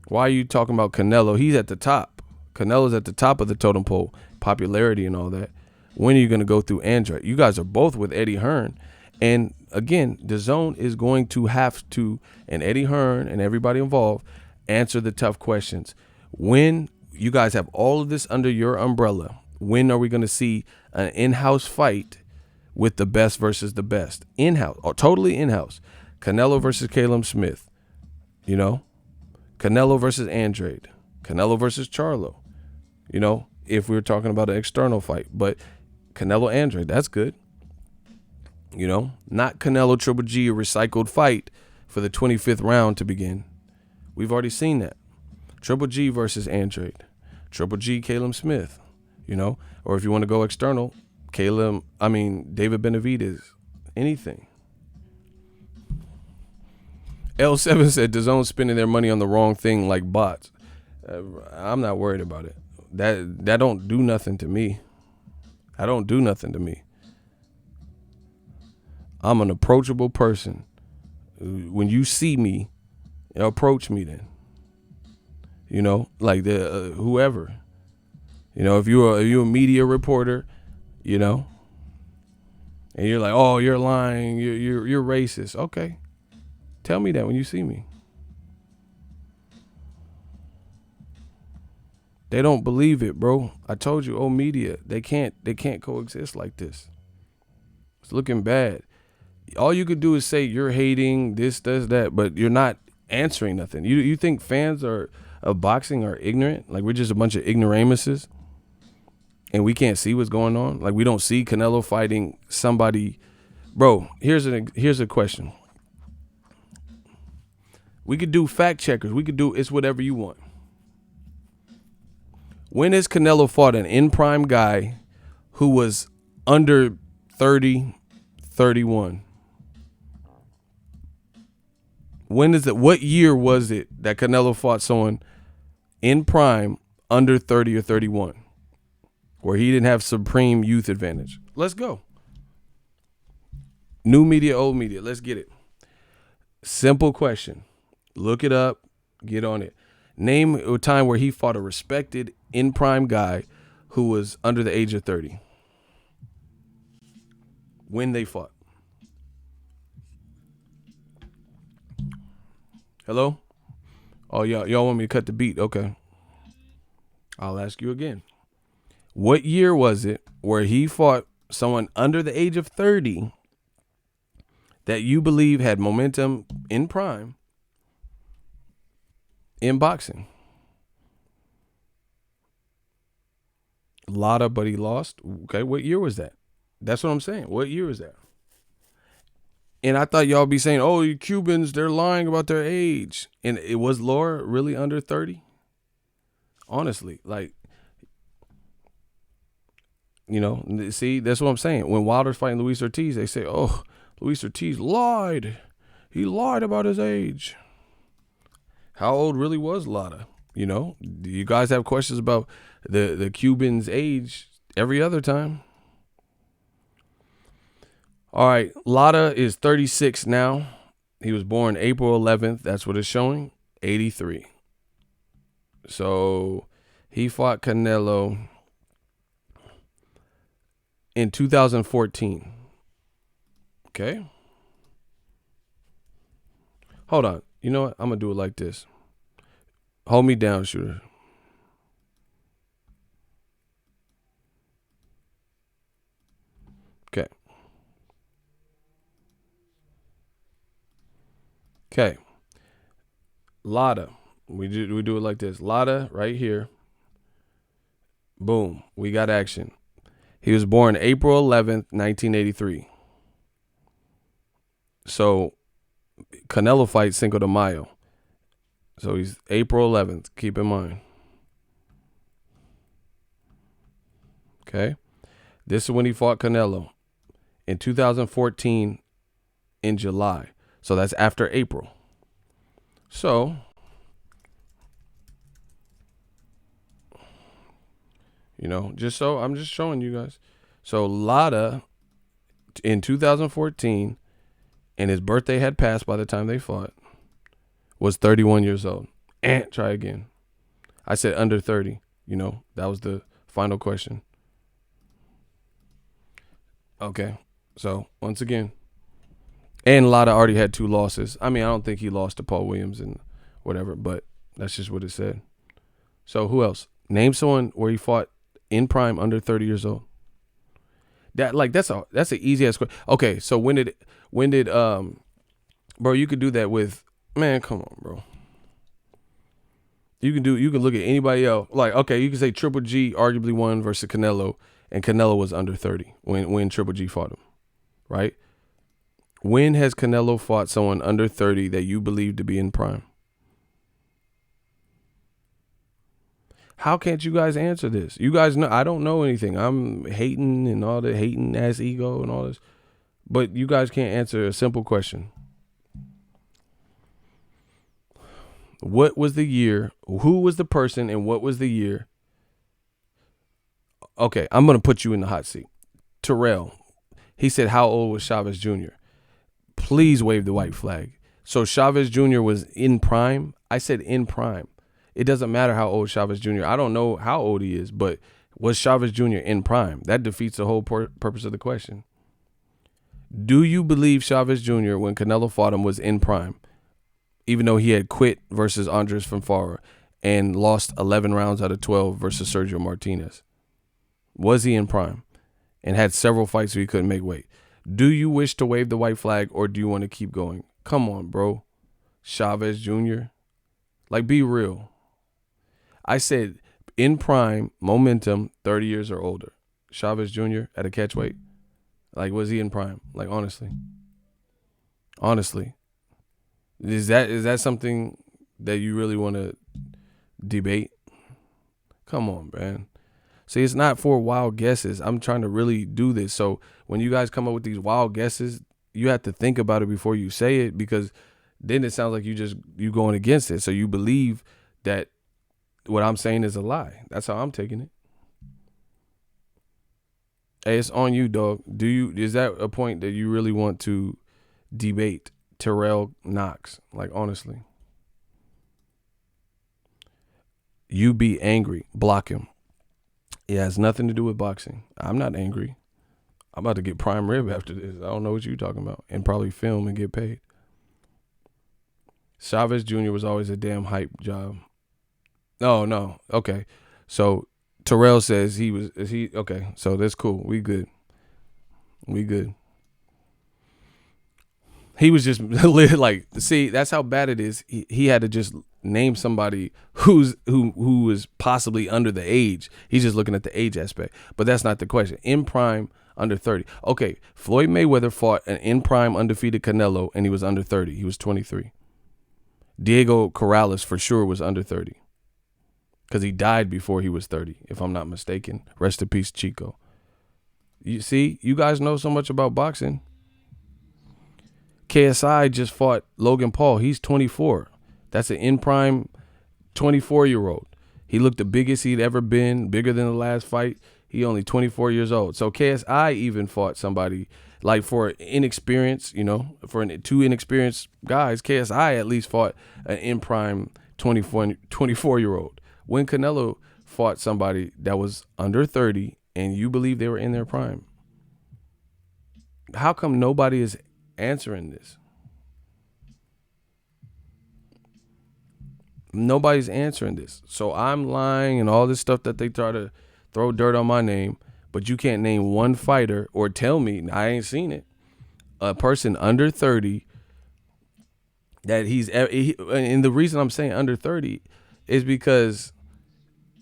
Why are you talking about Canelo? He's at the top. Canelo's at the top of the totem pole, popularity and all that. When are you going to go through Andrade? You guys are both with Eddie Hearn. And again, DAZN is going to have to, and Eddie Hearn and everybody involved, answer the tough questions. When you guys have all of this under your umbrella, when are we going to see an in-house fight with the best versus the best? In-house, or totally in-house. Canelo versus Caleb Smith, you know? Canelo versus Andrade. Canelo versus Charlo, you know? If we were talking about an external fight. But Canelo Andrade, that's good. You know, not Canelo Triple G, a recycled fight for the 25th round to begin. We've already seen that. Triple G versus Andrade. Triple G, Caleb Smith, you know, or if you want to go external, David Benavidez, anything. L7 said DAZN spending their money on the wrong thing like bots. I'm not worried about it. That don't do nothing to me. I don't do nothing to me. I'm an approachable person. When you see me, approach me then. You know, like the whoever. You know, if you're a media reporter, you know, and you're like, oh, you're lying, you're racist. Okay, tell me that when you see me. They don't believe it, bro. I told you, media, they can't coexist like this. It's looking bad. All you could do is say you're hating this, that, but you're not answering nothing. You think fans of boxing are ignorant? Like we're just a bunch of ignoramuses, and we can't see what's going on. Like we don't see Canelo fighting somebody, bro. Here's a question. We could do fact checkers. We could do it's whatever you want. When has Canelo fought an in prime guy who was under 30, 31? What year was it that Canelo fought someone in prime under 30 or 31 where he didn't have supreme youth advantage? Let's go. New media, old media. Let's get it. Simple question. Look it up. Get on it. Name a time where he fought a respected in prime guy who was under the age of 30. When they fought. Hello? Oh, y'all want me to cut the beat? Okay. I'll ask you again. What year was it where he fought someone under the age of 30 that you believe had momentum in prime in boxing? Lotta, but he lost. Okay, what year was that? That's what I'm saying. What year was that? And I thought y'all be saying, oh, you Cubans, they're lying about their age. And it was Laura really under 30? Honestly, like, you know, see, that's what I'm saying. When Wilder's fighting Luis Ortiz, they say, oh, Luis Ortiz lied. He lied about his age. How old really was Lotta? You know, do you guys have questions about the Cuban's age every other time? All right, Lotta is 36 now. He was born April 11th. That's what it's showing. 83. So he fought Canelo in 2014. Okay. Hold on. You know what? I'm going to do it like this. Hold me down, shooter. Okay. Okay. Lotta We do it like this. Lotta right here. Boom. We got action. He was born April 11th, 1983. So Canelo fights Cinco de Mayo. So he's April 11th. Keep in mind. Okay. This is when he fought Canelo in 2014 in July. So that's after April. So I'm just showing you guys. So Lotta in 2014, and his birthday had passed by the time they fought, was 31 years old. Try again. I said under 30. That was the final question. Okay. So once again, and Lotta already had 2 losses. I mean, I don't think he lost to Paul Williams and whatever, but that's just what it said. So who else? Name someone where he fought in prime under 30 years old. That's an easy ass question. Okay, so when did bro, you could do that with, man, come on, bro. You can look at anybody else. Like, okay, you can say Triple G arguably won versus Canelo, and Canelo was under 30 when Triple G fought him. Right? When has Canelo fought someone under 30 that you believe to be in prime? How can't you guys answer this? You guys know I don't know anything. I'm hating and all the hating ass ego and all this. But you guys can't answer a simple question. What was the year? Who was the person and what was the year? Okay, I'm going to put you in the hot seat. Terrell, he said, how old was Chavez Jr.? Please wave the white flag. So Chavez Jr. was in prime? I said in prime. It doesn't matter how old Chavez Jr. I don't know how old he is, but was Chavez Jr. in prime? That defeats the whole purpose of the question. Do you believe Chavez Jr. when Canelo fought him was in prime, even though he had quit versus Andres Fonfara and lost 11 rounds out of 12 versus Sergio Martinez? Was he in prime and had several fights where he couldn't make weight? Do you wish to wave the white flag or do you want to keep going? Come on, bro. Chavez Jr. Like, be real. I said in prime, momentum, 30 years or older. Chavez Jr. at a catch weight. Like, was he in prime? Like, honestly. Honestly. Is that something that you really want to debate? Come on, man. See, it's not for wild guesses. I'm trying to really do this. So when you guys come up with these wild guesses, you have to think about it before you say it, because then it sounds like you going against it. So you believe that what I'm saying is a lie. That's how I'm taking it. Hey, it's on you, dog. Is that a point that you really want to debate Terrell Knox? Like, honestly. You be angry. Block him. It has nothing to do with boxing. I'm not angry. I'm about to get prime rib after this. I don't know what you're talking about. And probably film and get paid. Chavez Jr. was always a damn hype job. No. Okay. So Terrell says okay. So that's cool. We good. He was just like, see, that's how bad it is. He had to just name somebody who was possibly under the age. He's just looking at the age aspect. But that's not the question. In prime, under 30. Okay, Floyd Mayweather fought an in prime undefeated Canelo, and he was under 30. He was 23. Diego Corrales for sure was under 30. Because he died before he was 30, if I'm not mistaken. Rest in peace, Chico. You see, you guys know so much about boxing. KSI just fought Logan Paul. He's 24. That's an in-prime 24-year-old. He looked the biggest he'd ever been, bigger than the last fight. He only 24 years old. So KSI even fought somebody, like, for inexperience, for two inexperienced guys, KSI at least fought an in-prime 24-year-old. When Canelo fought somebody that was under 30 and you believe they were in their prime, how come nobody is answering this? Nobody's answering this. So I'm lying and all this stuff that they try to throw dirt on my name, but you can't name one fighter or tell me, I ain't seen it, a person under 30 that and the reason I'm saying under 30 is because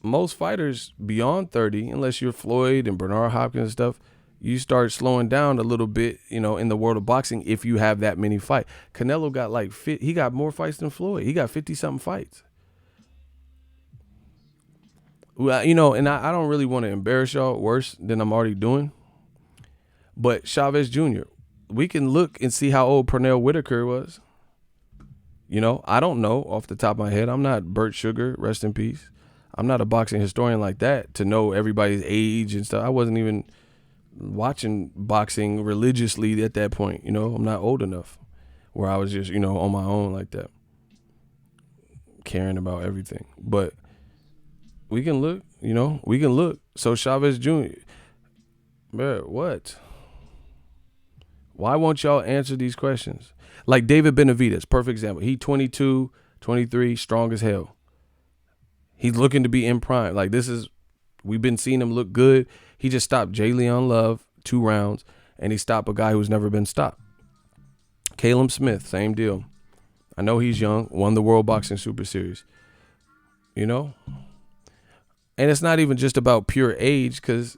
most fighters beyond 30, unless you're Floyd and Bernard Hopkins and stuff, you start slowing down a little bit, in the world of boxing if you have that many fights. Canelo got he got more fights than Floyd. He got 50-something fights. Well, and I don't really want to embarrass y'all worse than I'm already doing. But Chavez Jr., we can look and see how old Pernell Whitaker was. I don't know off the top of my head. I'm not Burt Sugar, rest in peace. I'm not a boxing historian like that to know everybody's age and stuff. I wasn't even watching boxing religiously at that point. I'm not old enough where I was just, on my own like that, caring about everything. But we can look, we can look. So Chavez Jr., man, what? Why won't y'all answer these questions? Like David Benavidez, perfect example. He 22, 23, strong as hell. He's looking to be in prime. Like we've been seeing him look good. He just stopped Jalen Love 2 rounds, and he stopped a guy who's never been stopped. Caleb Smith, same deal. I know he's young, won the World Boxing Super Series. And it's not even just about pure age because,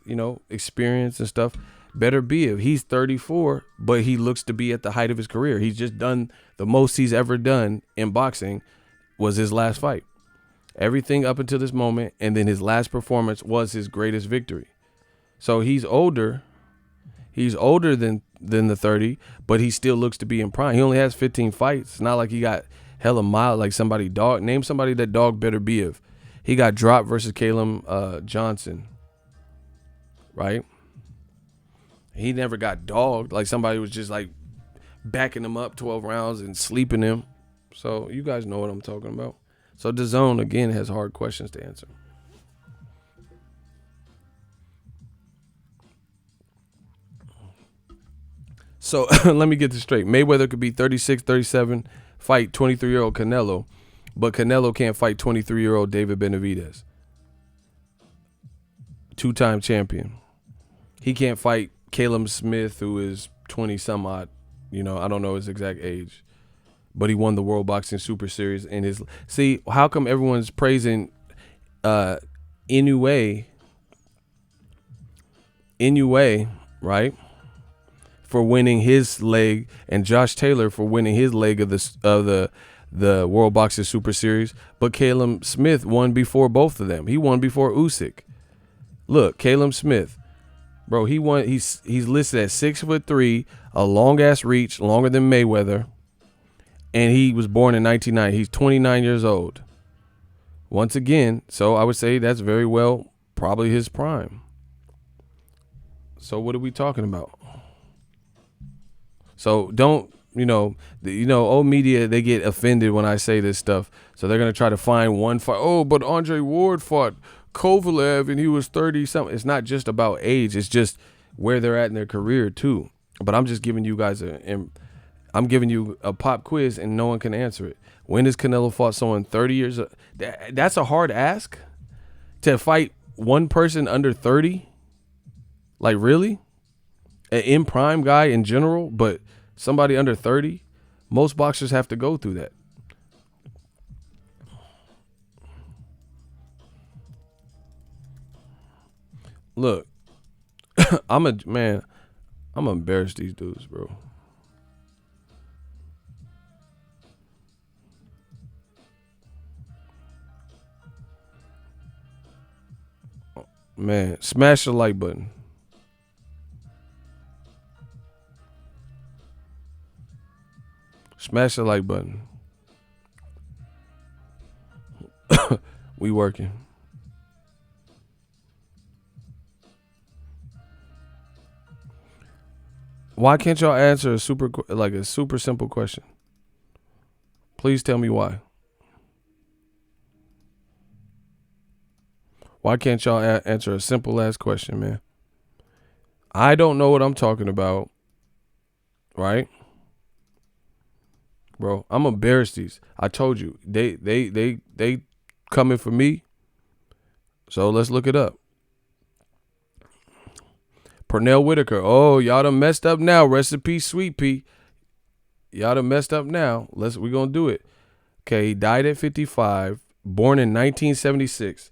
experience and stuff. Better be if he's 34, but he looks to be at the height of his career. He's just done the most he's ever done in boxing was his last fight. Everything up until this moment, and then his last performance was his greatest victory. So he's older. He's older than the 30, but he still looks to be in prime. He only has 15 fights. It's not like he got hella mild like somebody dog. Name somebody that dog better be if. He got dropped versus Caleb Johnson, right? He never got dogged. Like somebody was just like backing him up 12 rounds and sleeping him. So you guys know what I'm talking about. So DAZN, again, has hard questions to answer. So let me get this straight. Mayweather could be 36, 37, fight 23-year-old Canelo, but Canelo can't fight 23-year-old David Benavidez. 2-time champion. He can't fight Caleb Smith, who is 20-some odd. I don't know his exact age. But he won the World Boxing Super Series in his. See, how come everyone's praising Inoue, right, for winning his leg, and Josh Taylor for winning his leg of the World Boxing Super Series, but Caleb Smith won before both of them. He won before Usyk. Look, Caleb Smith, bro, he won. He's listed at 6'3", a long ass reach, longer than Mayweather. And he was born in 1990. He's 29 years old. Once again, so I would say that's very well probably his prime. So what are we talking about? So don't, old media, they get offended when I say this stuff. So they're going to try to find one fight. Oh, but Andre Ward fought Kovalev and he was 30-something. It's not just about age. It's just where they're at in their career too. But I'm just giving you guys I'm giving you a pop quiz and no one can answer it. When has Canelo fought someone 30 years? That's a hard ask to fight one person under 30. Like really? An in prime guy in general, but somebody under 30? Most boxers have to go through that. Look, I'm embarrassed these dudes, bro. Man, smash the like button. Smash the like button. We working. Why can't y'all answer a super simple question? Please tell me why. Why can't y'all answer a simple ass question, man? I don't know what I'm talking about, right? Bro, I'm embarrassed these. I told you, they coming for me. So let's look it up. Pernell Whitaker. Oh, y'all done messed up now. Rest in peace, Sweet Pea. Y'all done messed up now. We gonna do it. Okay, he died at 55, born in 1976.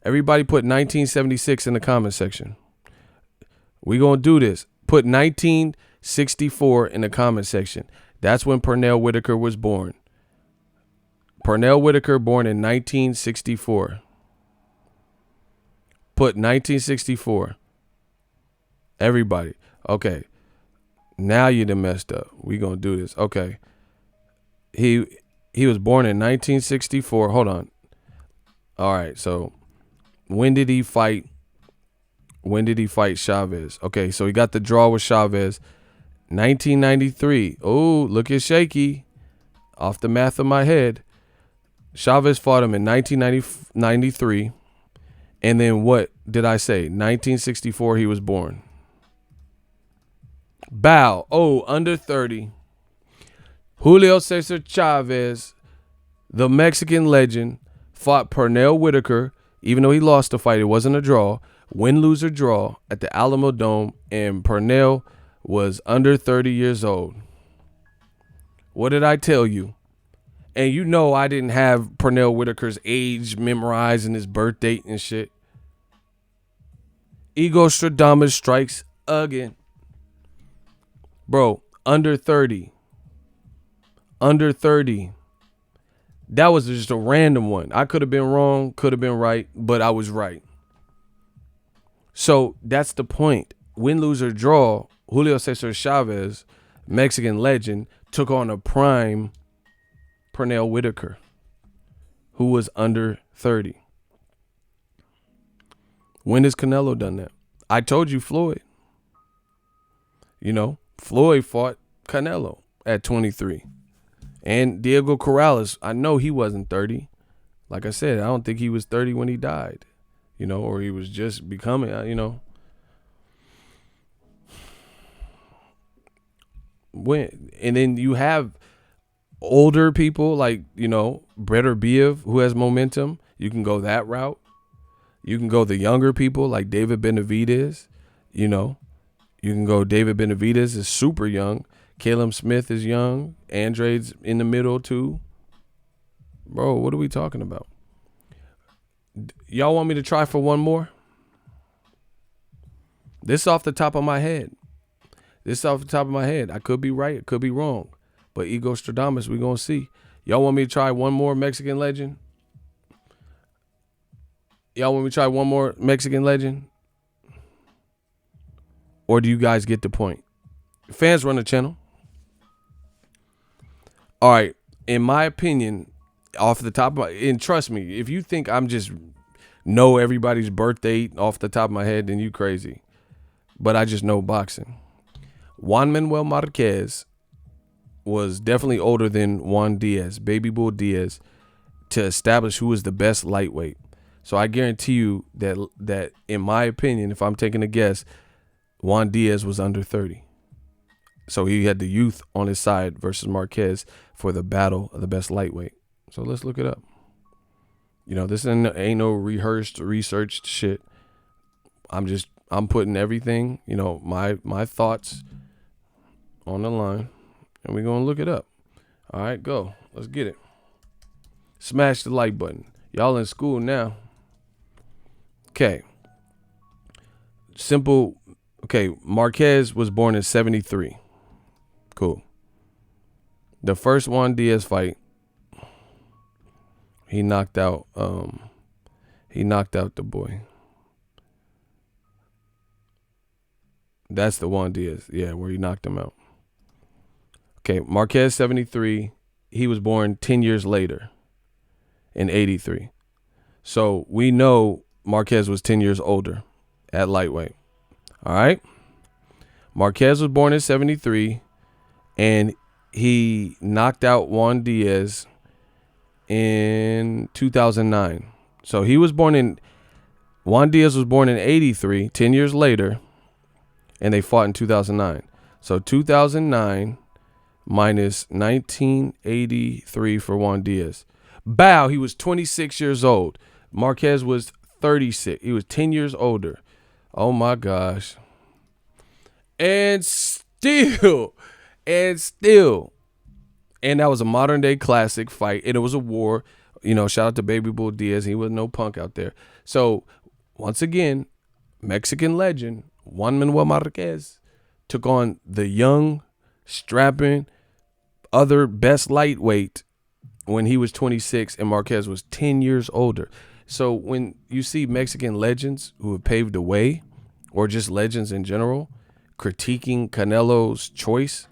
Everybody put 1976 in the comment section. We gonna do this. Put 1964 in the comment section. That's when Pernell Whitaker was born. Pernell Whitaker born in 1964. Put 1964. Everybody. Okay. Now you done messed up. We gonna do this. Okay. He was born in 1964. Hold on. All right. So when did he fight? When did he fight Chavez? Okay. So he got the draw with Chavez. 1993. Oh, look at Shaky. Off the math of my head. Chavez fought him in 1993. And then what did I say? 1964 he was born. Bow. Oh, under 30. Julio Cesar Chavez, the Mexican legend, fought Pernell Whitaker. Even though he lost the fight, it wasn't a draw. Win, lose, or draw at the Alamo Dome. And Pernell was under 30 years old. What did I tell you? And you know I didn't have Pernell Whitaker's age memorized and his birth date and shit. Ego Stradamus strikes again. Bro, under 30. Under 30. That was just a random one. I could have been wrong, could have been right, but I was right. So that's the point. Win, lose, or draw, Julio Cesar Chavez, Mexican legend, took on a prime Pernell Whitaker, who was under 30. When has Canelo done that? I told you Floyd. You know, Floyd fought Canelo at 23. And Diego Corrales, I know he wasn't 30. Like I said, I don't think he was 30 when he died. You know, or he was just becoming, you know. And then you have older people like, you know, Brett Biev, who has momentum. You can go that route. You can go the younger people like David Benavidez, you know. You can go David Benavidez is super young. Caleb Smith is young. Andrade's in the middle too. Bro, what are we talking about? Y'all want me to try for one more? This off the top of my head. I could be right, it could be wrong. But Ego Stradamus, we gonna see. Y'all want me to try one more Mexican legend? Or do you guys get the point? Fans run the channel. All right. In my opinion, off the top of my, and trust me, if you think I'm just know everybody's birth date off the top of my head, then you crazy. But I just know boxing. Juan Manuel Marquez was definitely older than Juan Diaz, Baby Bull Diaz, to establish who was the best lightweight. So I guarantee you that in my opinion, if I'm taking a guess, Juan Diaz was under 30. So he had the youth on his side versus Marquez for the battle of the best lightweight. So let's look it up. You know, this ain't no rehearsed, researched shit. I'm putting everything, you know, my thoughts on the line, and we're going to look it up. All right, go. Let's get it. Smash the like button. Y'all in school now. Okay. Simple. Okay, Marquez was born in 73. Cool. The first Juan Diaz fight, he knocked out the boy. That's the Juan Diaz, yeah, where he knocked him out. Okay, Marquez 73. He was born 10 years later in 83. So we know Marquez was 10 years older at lightweight. All right. Marquez was born in 73, and he knocked out Juan Diaz in 2009. So Juan Diaz was born in 83, 10 years later, and they fought in 2009. So 2009 minus 1983 for Juan Diaz. Bow, he was 26 years old. Marquez was 36. He was 10 years older. Oh my gosh. And still, And that was a modern day classic fight. And it was a war. You know, shout out to Baby Bull Diaz. He was no punk out there. So, once again, Mexican legend, Juan Manuel Marquez, took on the young, strapping, other best lightweight when he was 26 and Marquez was 10 years older. So when you see Mexican legends who have paved the way, or just legends in general, critiquing Canelo's choice,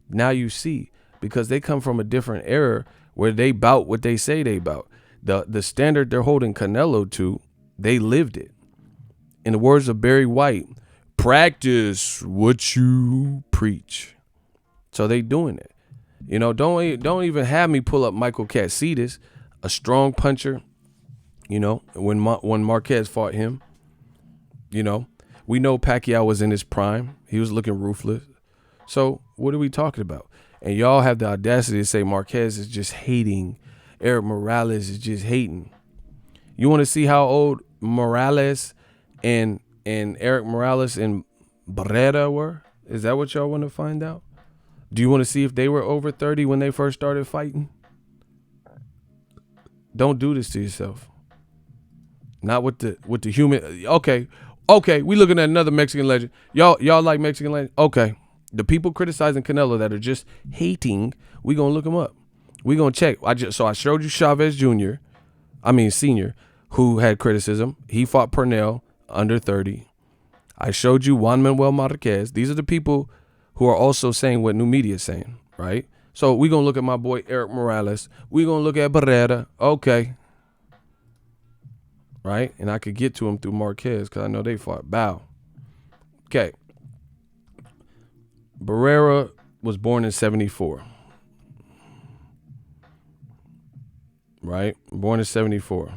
now you see, because they come from a different era where they bout what they say they bout. The standard they're holding Canelo to, they lived it. In the words of Barry White, practice what you preach. So they doing it. You know, don't even have me pull up Michael Katsidis, a strong puncher. You know, when Marquez fought him, you know, we know Pacquiao was in his prime. He was looking ruthless. So what are we talking about? And y'all have the audacity to say Marquez is just hating. Eric Morales is just hating. You want to see how old Morales and Eric Morales and Barrera were? Is that what y'all want to find out? Do you want to see if they were over 30 when they first started fighting? Don't do this to yourself. Not with the human. Okay, we looking at another Mexican legend. Y'all like Mexican legend? Okay. The people criticizing Canelo that are just hating, we gonna look them up. We gonna check. I showed you Chavez Senior, who had criticism. He fought Pernell under 30. I showed you Juan Manuel Marquez. These are the people who are also saying what new media is saying, right? So we gonna look at my boy Eric Morales. We gonna look at Barrera. Okay. Right? And I could get to him through Marquez because I know they fought. Bow. Okay. Barrera was born in 74. Right? Born in 74.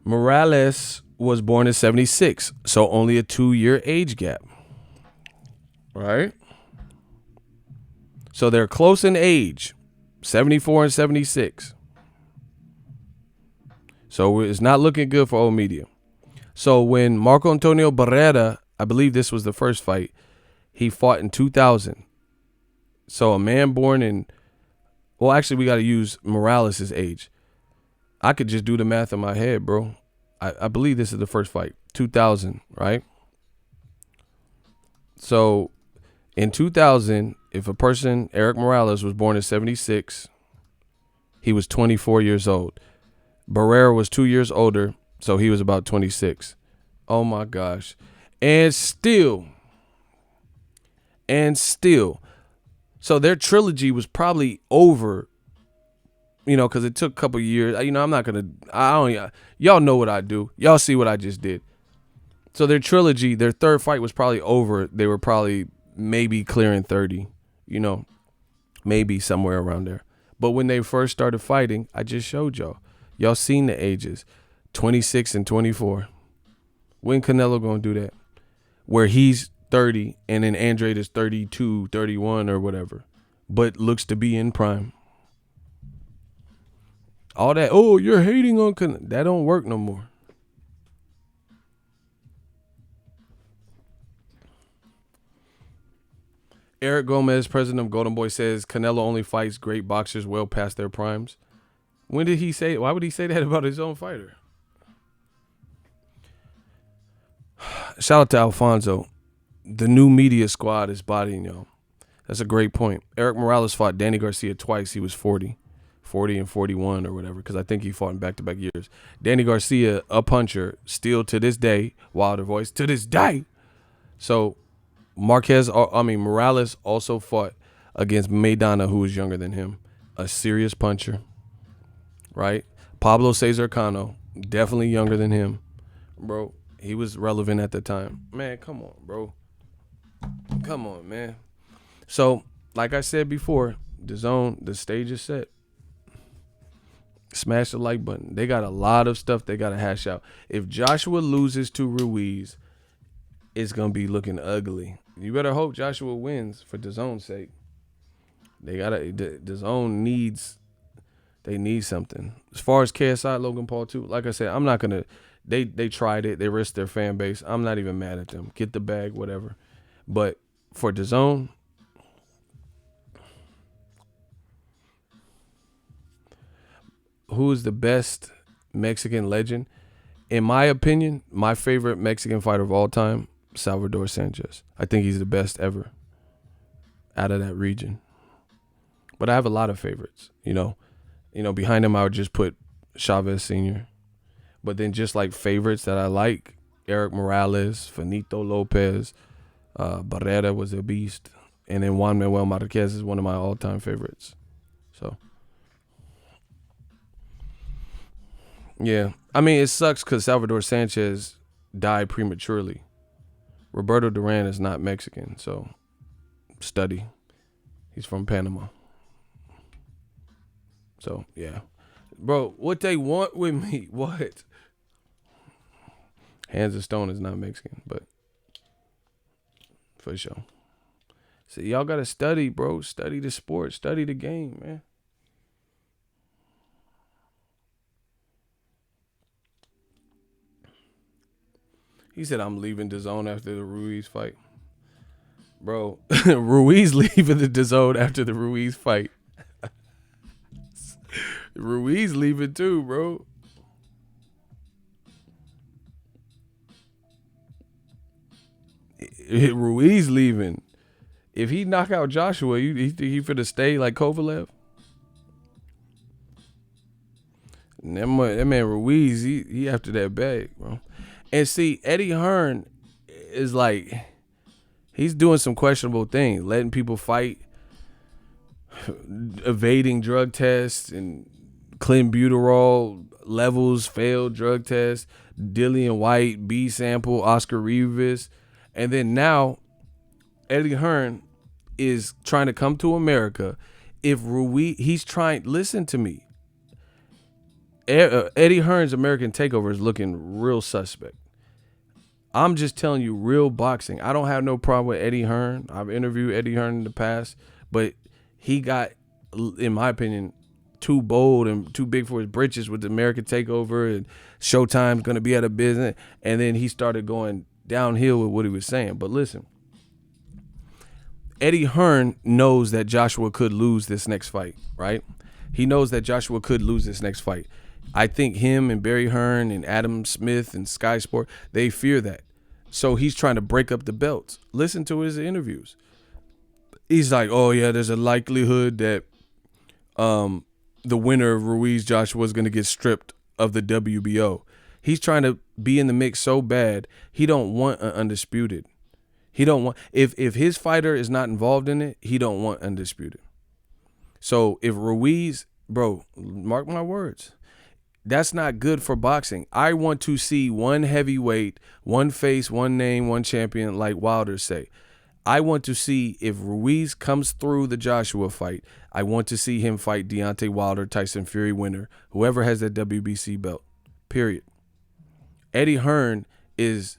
Morales was born in 76, so only a 2-year age gap. Right? So they're close in age, 74 and 76. So it's not looking good for old media. So when Marco Antonio Barrera, I believe this was the first fight, he fought in 2000. So a man born in, well, actually we got to use Morales' age. I could just do the math in my head, bro. I believe this is the first fight, 2000, right? So in 2000, if a person, Eric Morales, was born in 76, he was 24 years old. Barrera was 2 years older, so he was about 26. Oh, my gosh. And still. So their trilogy was probably over, you know, because it took a couple years. You know, y'all know what I do. Y'all see what I just did. So their trilogy, their third fight was probably over. They were probably maybe clearing 30, you know, maybe somewhere around there. But when they first started fighting, I just showed y'all. Y'all seen the ages, 26 and 24. When Canelo going to do that? Where he's 30 and then Andrade is 32, 31 or whatever, but looks to be in prime. All that, oh, you're hating on Canelo. That don't work no more. Eric Gomez, president of Golden Boy, says Canelo only fights great boxers well past their primes. When did he say? Why would he say that about his own fighter? Shout out to Alfonso. The new media squad is bodying y'all. That's a great point. Eric Morales fought Danny Garcia twice. He was 40 and 41 or whatever, because I think he fought in back-to-back years. Danny Garcia, a puncher, still to this day, Wilder voice, to this day. So Morales also fought against Maidana, who was younger than him, a serious puncher, right? Pablo Cesar Cano, definitely younger than him. Bro, he was relevant at the time. Man, come on, bro. Come on, man. So, like I said before, DAZN, the stage is set. Smash the like button. They got a lot of stuff they got to hash out. If Joshua loses to Ruiz, it's going to be looking ugly. You better hope Joshua wins for DAZN's sake. DAZN needs They need something. As far as KSI, Logan Paul too, like I said, I'm not gonna. They tried it. They risked their fan base. I'm not even mad at them. Get the bag, whatever. But for DAZN, who is the best Mexican legend? In my opinion, my favorite Mexican fighter of all time, Salvador Sanchez. I think he's the best ever out of that region. But I have a lot of favorites, behind him I would just put Chavez Sr. But then just like favorites that I like, Eric Morales, Finito Lopez, Barrera was a beast. And then Juan Manuel Marquez is one of my all-time favorites. So, yeah. I mean, it sucks because Salvador Sanchez died prematurely. Roberto Duran is not Mexican, so study. He's from Panama. So, yeah. Bro, what they want with me, what? Hands of Stone is not Mexican, but for sure. So, y'all got to study, bro. Study the sport. Study the game, man. He said, I'm leaving DAZN after the Ruiz fight. Bro, Ruiz leaving the DAZN after the Ruiz fight. Ruiz leaving too, bro. Ruiz leaving. If he knock out Joshua, you think he finna stay like Kovalev? That man Ruiz, he after that bag, bro. And see, Eddie Hearn is like, he's doing some questionable things, letting people fight, evading drug tests, and clenbuterol levels, failed drug tests, Dillian White, B sample, Oscar Rivas. And then now, Eddie Hearn is trying to come to America. If Ruiz, he's trying, listen to me. Eddie Hearn's American Takeover is looking real suspect. I'm just telling you, real boxing. I don't have no problem with Eddie Hearn. I've interviewed Eddie Hearn in the past, but he got, in my opinion, too bold and too big for his britches with the American Takeover, and Showtime's going to be out of business. And then he started going downhill with what he was saying. But listen, Eddie Hearn knows that Joshua could lose this next fight, right? He knows that Joshua could lose this next fight. I think him and Barry Hearn and Adam Smith and Sky Sport, they fear that. So he's trying to break up the belts. Listen to his interviews. He's like, oh, yeah, there's a likelihood that the winner of Ruiz Joshua is going to get stripped of the WBO. He's trying to be in the mix so bad, he don't want an undisputed. He don't want, if his fighter is not involved in it, he don't want undisputed. So if Ruiz, bro, mark my words, that's not good for boxing. I want to see one heavyweight, one face, one name, one champion, like Wilder say. I want to see if Ruiz comes through the Joshua fight, I want to see him fight Deontay Wilder, Tyson Fury winner, whoever has that WBC belt, period. Eddie Hearn is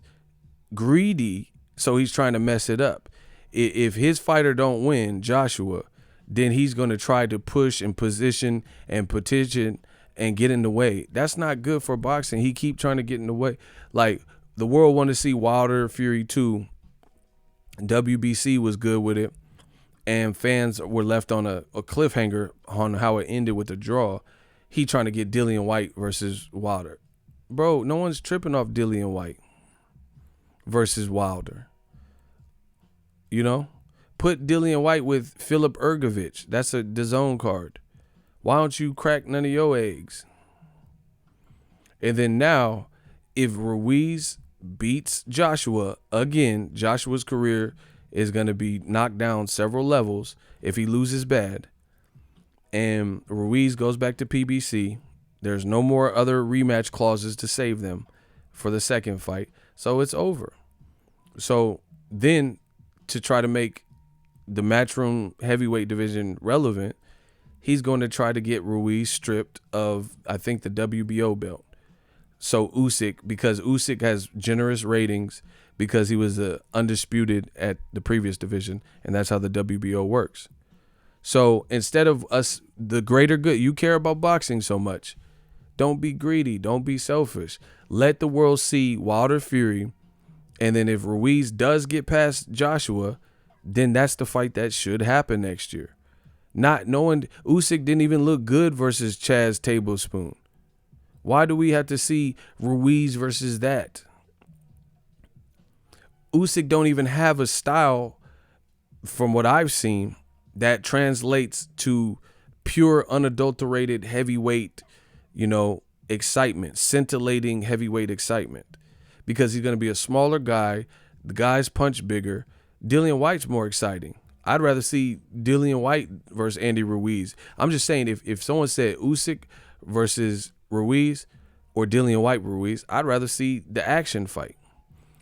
greedy, so he's trying to mess it up. If his fighter don't win, Joshua, then he's going to try to push and position and petition and get in the way. That's not good for boxing. He keep trying to get in the way. Like, the world want to see Wilder Fury 2. WBC was good with it, and fans were left on a cliffhanger on how it ended with a draw. He trying to get Dillian White versus Wilder. Bro, no one's tripping off Dillian White versus Wilder. You know? Put Dillian White with Philip Ergovich. That's a DAZN card. Why don't you crack none of your eggs? And then now, if Ruiz beats Joshua, again, Joshua's career is going to be knocked down several levels if he loses bad. And Ruiz goes back to PBC. There's no more other rematch clauses to save them for the second fight. So it's over. So then, to try to make the Matchroom heavyweight division relevant, he's going to try to get Ruiz stripped of, I think, the WBO belt. So Usyk, because Usyk has generous ratings because he was undisputed at the previous division, and that's how the WBO works. So instead of us, the greater good, you care about boxing so much. Don't be greedy. Don't be selfish. Let the world see Wilder Fury. And then if Ruiz does get past Joshua, then that's the fight that should happen next year. Not knowing Usyk didn't even look good versus Chaz Tablespoon. Why do we have to see Ruiz versus that? Usyk don't even have a style, from what I've seen, that translates to pure, unadulterated heavyweight, excitement, scintillating heavyweight excitement. Because he's going to be a smaller guy. The guy's punch bigger. Dillian White's more exciting. I'd rather see Dillian White versus Andy Ruiz. I'm just saying, if someone said Usyk versus Ruiz or Dillian White Ruiz, I'd rather see the action fight.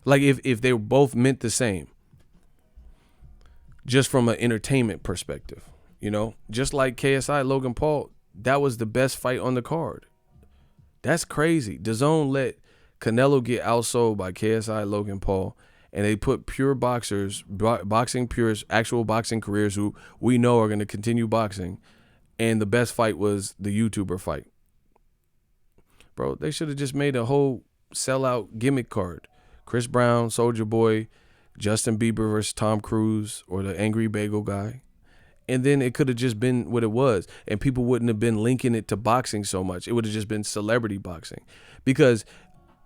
Like if they were both meant the same. Just from an entertainment perspective. Just like KSI Logan Paul, that was the best fight on the card. That's crazy. DAZN let Canelo get outsold by KSI Logan Paul, and they put pure boxers, boxing purists, actual boxing careers who we know are going to continue boxing, and the best fight was the YouTuber fight. Bro, they should have just made a whole sellout gimmick card. Chris Brown, Soulja Boy, Justin Bieber versus Tom Cruise, or the Angry Bagel guy. And then it could have just been what it was, and people wouldn't have been linking it to boxing so much. It would have just been celebrity boxing. Because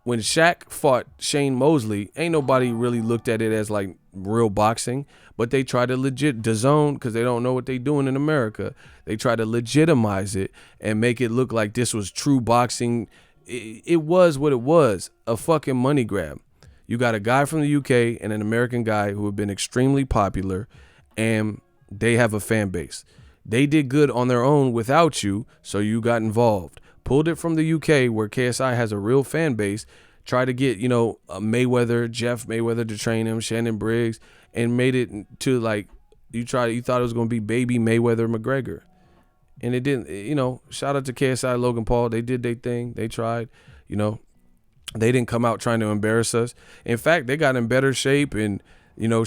when Shaq fought Shane Mosley, ain't nobody really looked at it as like real boxing, but they try to DAZN, because they don't know what they doing in America. They try to legitimize it and make it look like this was true boxing. It was what it was, a fucking money grab. You got a guy from the UK and an American guy who have been extremely popular, and they have a fan base. They did good on their own without you, so you got involved. Pulled it from the UK, where KSI has a real fan base, tried to get, Mayweather, Jeff Mayweather to train him, Shannon Briggs, and made it to like, you thought it was going to be baby Mayweather McGregor. And it didn't, shout out to KSI Logan Paul. They did their thing. They tried, They didn't come out trying to embarrass us. In fact, they got in better shape and,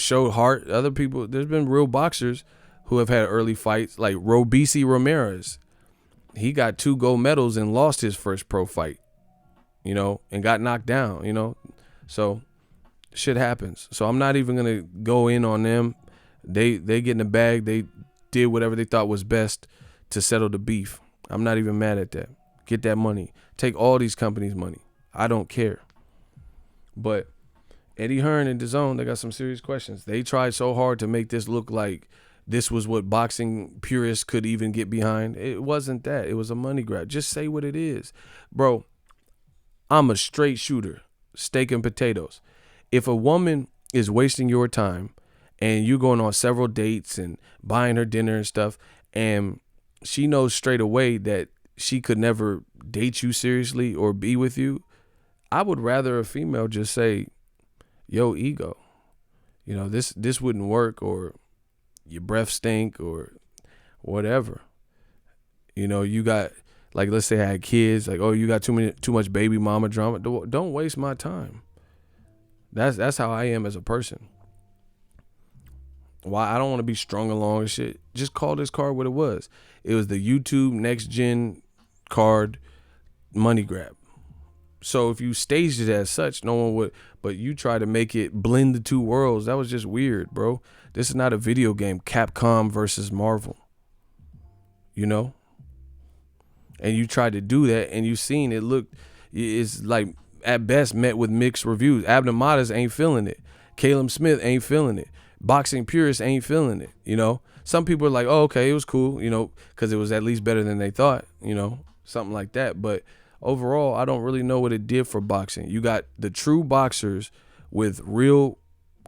showed heart. Other people, there's been real boxers who have had early fights, like Robisi Ramirez. He got 2 gold medals and lost his first pro fight, and got knocked down, So shit happens. So I'm not even going to go in on them. They get in the bag. They did whatever they thought was best to settle the beef. I'm not even mad at that. Get that money. Take all these companies' money. I don't care. But Eddie Hearn and DAZN, they got some serious questions. They tried so hard to make this look like this was what boxing purists could even get behind. It wasn't that. It was a money grab. Just say what it is. Bro, I'm a straight shooter. Steak and potatoes. If a woman is wasting your time and you're going on several dates and buying her dinner and stuff, and she knows straight away that she could never date you seriously or be with you, I would rather a female just say, yo, ego, this wouldn't work, or your breath stink, or whatever. You got, like, let's say I had kids, like, oh, you got too much baby mama drama. Don't waste my time. That's how I am as a person. Why? I don't want to be strung along and shit. Just call this card what it was. It was the YouTube next gen card money grab. So if you staged it as such, no one would, but you try to make it blend the two worlds. That was just weird, bro. This is not a video game, Capcom versus Marvel. And you tried to do that, and you seen it it's like at best met with mixed reviews. Abner Mares ain't feeling it. Caleb Smith ain't feeling it. Boxing purists ain't feeling it. Some people are like, oh, okay, it was cool, because it was at least better than they thought, something like that. But overall, I don't really know what it did for boxing. You got the true boxers with real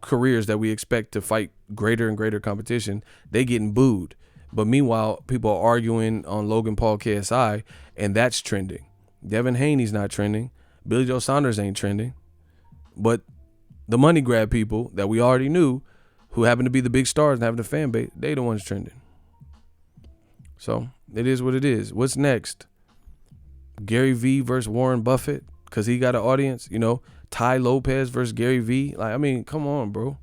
careers that we expect to fight greater and greater competition. They getting booed. But meanwhile, people are arguing on Logan Paul KSI, and that's trending. Devin Haney's not trending. Billy Joe Saunders ain't trending. But the money grab people that we already knew, who happen to be the big stars and have the fan base, they the ones trending. So it is what it is. What's next? Gary V versus Warren Buffett, because he got an audience. Ty Lopez versus Gary V. Like, I mean, come on, bro.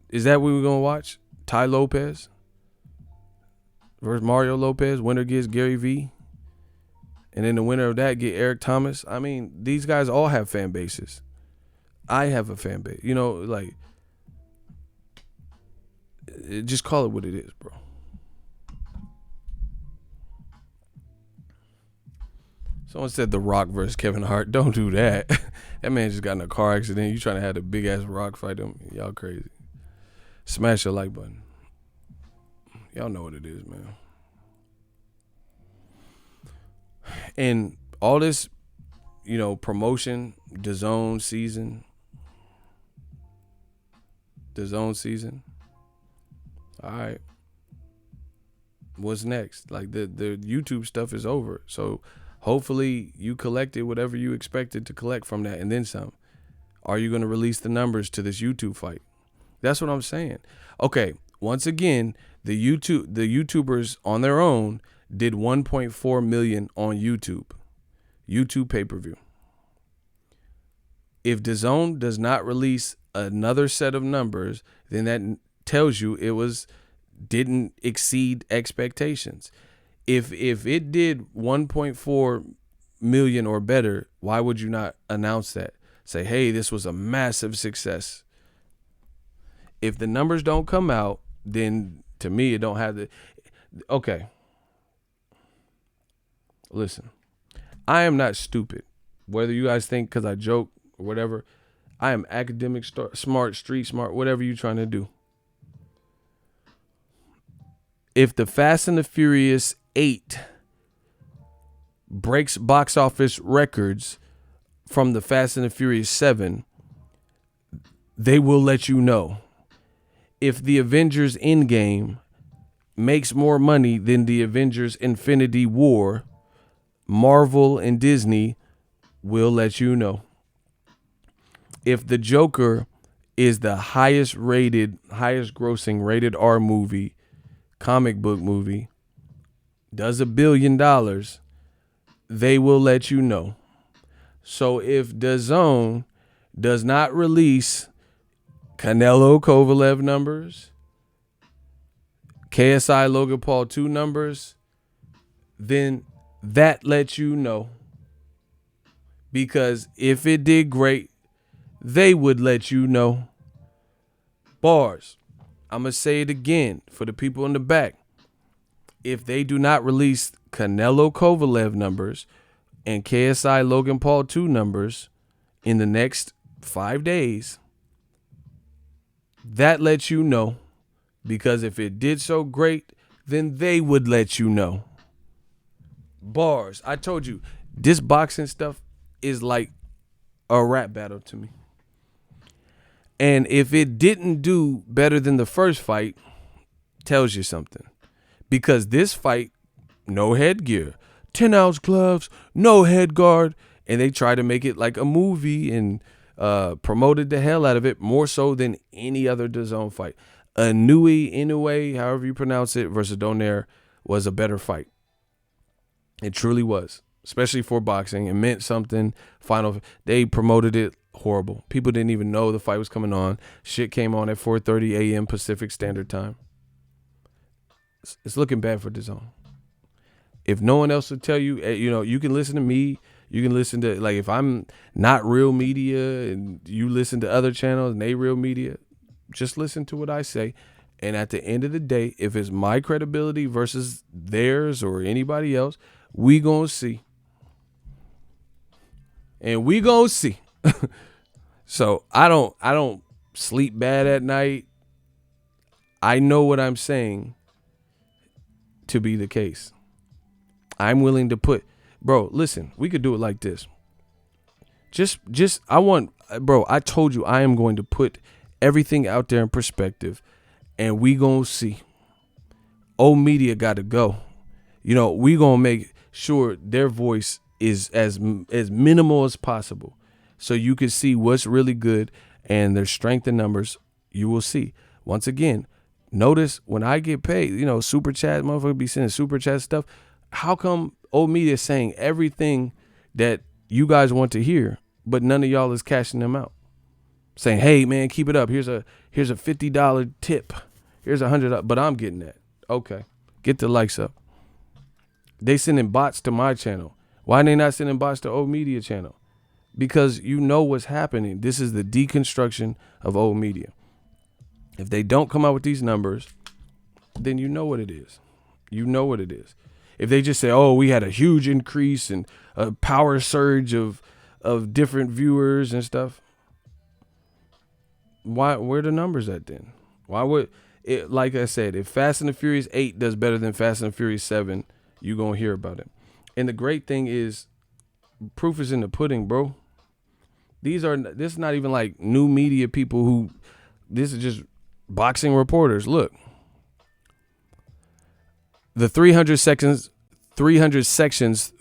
Is that what we're gonna watch? Ty Lopez versus Mario Lopez. Winner gets Gary V. And then the winner of that get Eric Thomas. I mean, these guys all have fan bases. I have a fan base. You know, like, just call it what it is, bro. Someone said The Rock versus Kevin Hart. Don't do that. That man just got in a car accident. You trying to have the big ass Rock fight him? Y'all crazy. Smash the like button. Y'all know what it is, man. And all this, you know, promotion, DAZN season. All right. What's next? Like the YouTube stuff is over. So hopefully you collected whatever you expected to collect from that and then some. Are you going to release the numbers to this YouTube fight? That's what I'm saying. Okay, once again, the YouTubers on their own did 1.4 million on YouTube pay-per-view. If DAZN does not release another set of numbers, then that tells you it didn't exceed expectations. If it did 1.4 million or better, why would you not announce that? Say, hey, this was a massive success. If the numbers don't come out, then to me it don't have the. Okay. Listen, I am not stupid. Whether you guys think because I joke or whatever, I am academic smart, street smart, whatever you're trying to do. If the Fast and the Furious 8 breaks box office records from the Fast and the Furious 7, they will let you know. If the Avengers Endgame makes more money than the Avengers Infinity War, Marvel and Disney will let you know. If the Joker is the highest grossing rated R movie, comic book movie, does $1 billion, they will let you know. So if DAZN does not release Canelo Kovalev numbers, KSI Logan Paul 2 numbers, then that lets you know. Because if it did great, they would let you know. Bars. I'm going to say it again for the people in the back. If they do not release Canelo Kovalev numbers and KSI Logan Paul 2 numbers in the next 5 days, that lets you know. Because if it did so great, then they would let you know. Bars. I told you, this boxing stuff is like a rap battle to me. And if it didn't do better than the first fight, tells you something. Because this fight, no headgear, 10-ounce gloves, no head guard, and they try to make it like a movie and promoted the hell out of it more so than any other DAZN fight. Inoue, however you pronounce it, versus Donaire was a better fight. It truly was, especially for boxing. It meant something. They promoted it horrible. People didn't even know the fight was coming on. Shit came on at 4:30 a.m. Pacific Standard Time. It's looking bad for DAZN. If no one else will tell you, you can listen to me. You can listen to, like, if I'm not Real Media and you listen to other channels and they Real Media, just listen to what I say. And at the end of the day, if it's my credibility versus theirs or anybody else, we gonna see. And we gonna see. So I don't sleep bad at night. I know what I'm saying to be the case. I'm willing to put, bro, listen, we could do it like this. I told you I am going to put everything out there in perspective, and we gonna see. Old media got to go. We gonna make sure their voice is as minimal as possible, so you can see what's really good and their strength in numbers. You will see. Once again, notice when I get paid, super chat, motherfucker be sending super chat stuff. How come old media is saying everything that you guys want to hear, but none of y'all is cashing them out? Saying, hey man, keep it up. Here's a $50 tip. Here's $100, but I'm getting that. Okay, get the likes up. They sending bots to my channel. Why they not sending bots to old media channel? Because you know what's happening. This is the deconstruction of old media. If they don't come out with these numbers, then you know what it is. You know what it is. If they just say, oh, we had a huge increase and a power surge of different viewers and stuff, where are the numbers at then? Why would it, like I said, if Fast and the Furious 8 does better than Fast and the Furious 7, you're going to hear about it. And the great thing is, proof is in the pudding, bro. This is not even like new media people who, this is just boxing reporters. Look, the 300 sections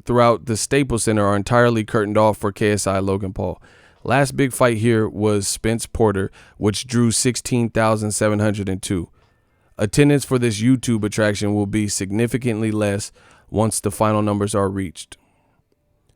throughout the Staples Center are entirely curtained off for KSI Logan Paul. Last big fight here was Spence Porter, which drew 16,702. Attendance for this YouTube attraction will be significantly less once the final numbers are reached.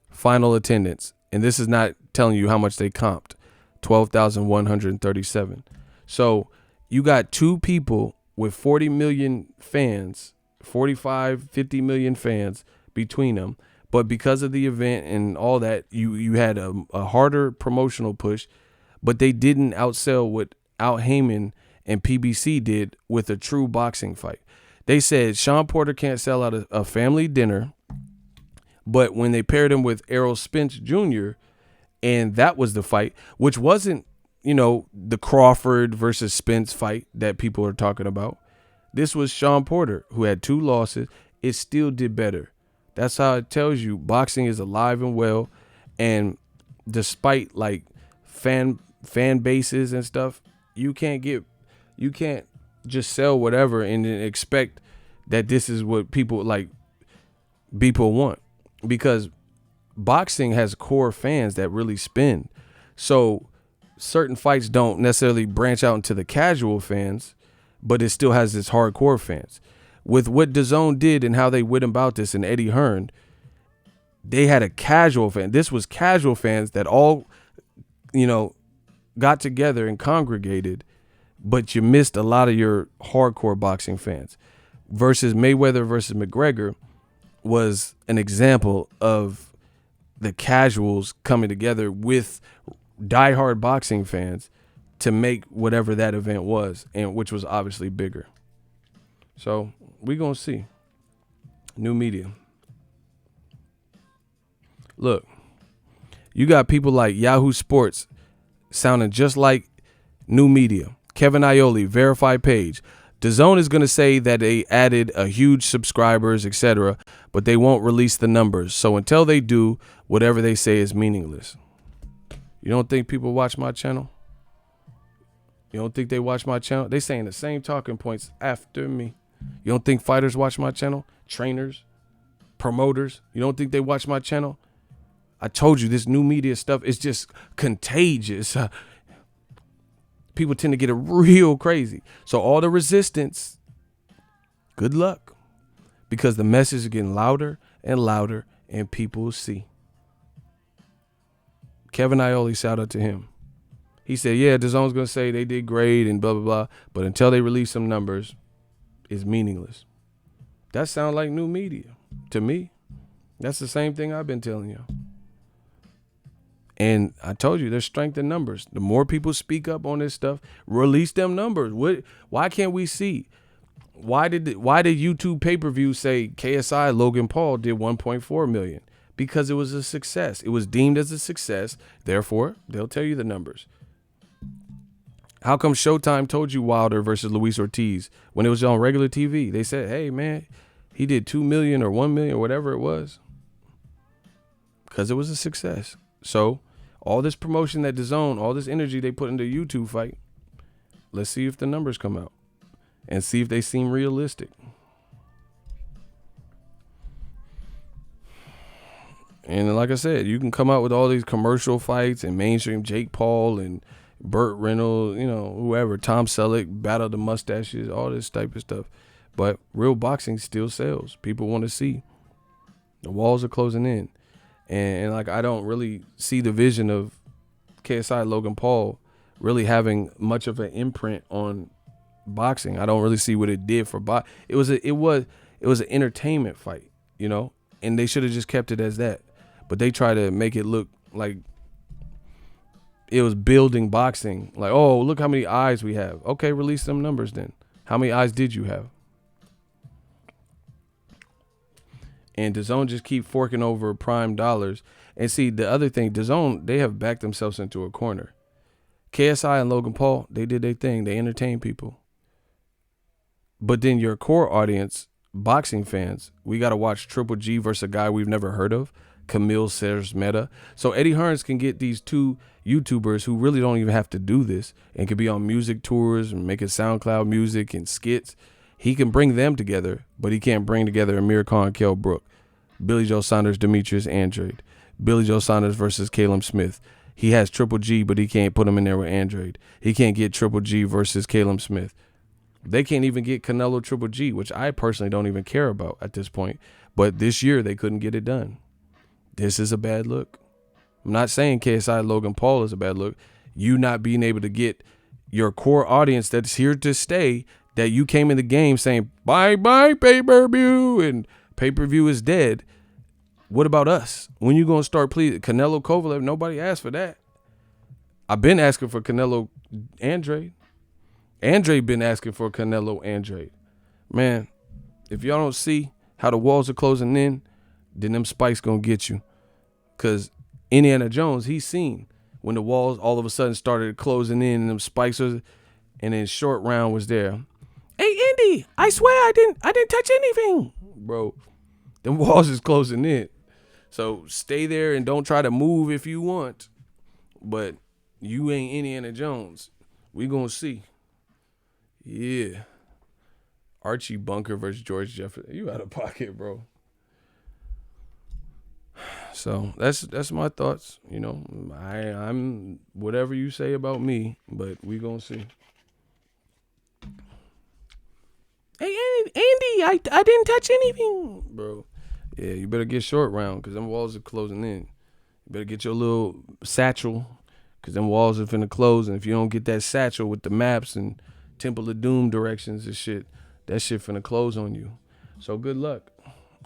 Final attendance, and this is not telling you how much they comped, 12,137. So you got two people with 40 million fans, 45, 50 million fans between them. But because of the event and all that, you had a harder promotional push, but they didn't outsell what Al Heyman and PBC did with a true boxing fight. They said Sean Porter can't sell out a family dinner, but when they paired him with Errol Spence Jr., and that was the fight, which wasn't, the Crawford versus Spence fight that people are talking about. This was Sean Porter, who had 2 losses. It still did better. That's how it tells you boxing is alive and well. And despite like fan bases and stuff, you can't just sell whatever and then expect that this is what people want, because boxing has core fans that really spend. So certain fights don't necessarily branch out into the casual fans, but it still has its hardcore fans. With what DAZN did and how they went about this and Eddie Hearn, they had a casual fan. This was casual fans that all, got together and congregated, but you missed a lot of your hardcore boxing fans. Versus Mayweather versus McGregor was an example of the casuals coming together with diehard boxing fans to make whatever that event was, and which was obviously bigger. So we're going to see. New media. Look, you got people like Yahoo Sports sounding just like new media. Kevin Iole, verified page. DAZN is going to say that they added a huge subscribers, etc., but they won't release the numbers. So until they do, whatever they say is meaningless. You don't think people watch my channel? You don't think they watch my channel? They saying the same talking points after me. You don't think fighters watch my channel? Trainers, promoters, you don't think they watch my channel? I told you this new media stuff is just contagious. People tend to get it real crazy. So all the resistance, good luck, because the message is getting louder and louder and people see. Kevin Iole, shout out to him. He said, yeah, DAZN's going to say they did great and blah, blah, blah. But until they release some numbers, it's meaningless. That sounds like new media to me. That's the same thing I've been telling you. And I told you, there's strength in numbers. The more people speak up on this stuff, release them numbers. Why can't we see? Why did YouTube pay-per-view say KSI Logan Paul did 1.4 million? Because it was a success. It was deemed as a success. Therefore, they'll tell you the numbers. How come Showtime told you Wilder versus Luis Ortiz when it was on regular TV? They said, hey, man, he did 2 million or 1 million or whatever it was. Because it was a success. So all this promotion that DAZN, all this energy they put into the YouTube fight, let's see if the numbers come out and see if they seem realistic. And like I said, you can come out with all these commercial fights and mainstream Jake Paul and Burt Reynolds, whoever, Tom Selleck, Battle of the Mustaches, all this type of stuff. But real boxing still sells. People want to see. The walls are closing in. And like, I don't really see the vision of KSI Logan Paul really having much of an imprint on boxing. I don't really see what it did for box. It was an entertainment fight, you know, and they should have just kept it as that. But they try to make it look like it was building boxing. Like, oh, look how many eyes we have. Okay, release them numbers then. How many eyes did you have? And DAZN just keep forking over prime dollars. And see, the other thing, DAZN, they have backed themselves into a corner. KSI and Logan Paul, they did their thing. They entertained people. But then your core audience, boxing fans, we got to watch Triple G versus a guy we've never heard of, Camille Meta. So Eddie Hearns can get these two YouTubers who really don't even have to do this and could be on music tours and making SoundCloud music and skits. He can bring them together, but he can't bring together Amir Khan, Kell Brook, Billy Joe Saunders, Demetrius Andrade, Billy Joe Saunders versus Caleb Smith. He has Triple G, but he can't put him in there with Andrade. He can't get Triple G versus Caleb Smith. They can't even get Canelo Triple G, which I personally don't even care about at this point. But this year, they couldn't get it done. This is a bad look. I'm not saying KSI Logan Paul is a bad look. You not being able to get your core audience that's here to stay, that you came in the game saying, bye-bye pay-per-view, and pay-per-view is dead. What about us? When you going to start pleading? Canelo Kovalev, nobody asked for that. I've been asking for Canelo Andrade. Andrade been asking for Canelo Andrade. Man, if y'all don't see how the walls are closing in, then them spikes going to get you. Because Indiana Jones, he's seen when the walls all of a sudden started closing in and them spikes was, and then Short Round was there. Hey, Indy, I swear I didn't touch anything. Bro, them walls is closing in. So stay there and don't try to move if you want. But you ain't Indiana Jones. We gonna see. Yeah. Archie Bunker versus George Jefferson. You out of pocket, bro. So that's my thoughts. You know, I'm whatever you say about me, but we gonna see. Hey, Andy, I didn't touch anything, bro. Yeah, you better get Short Round because them walls are closing in. You better get your little satchel because them walls are finna close. And if you don't get that satchel with the maps and Temple of Doom directions and shit, that shit finna close on you. So good luck.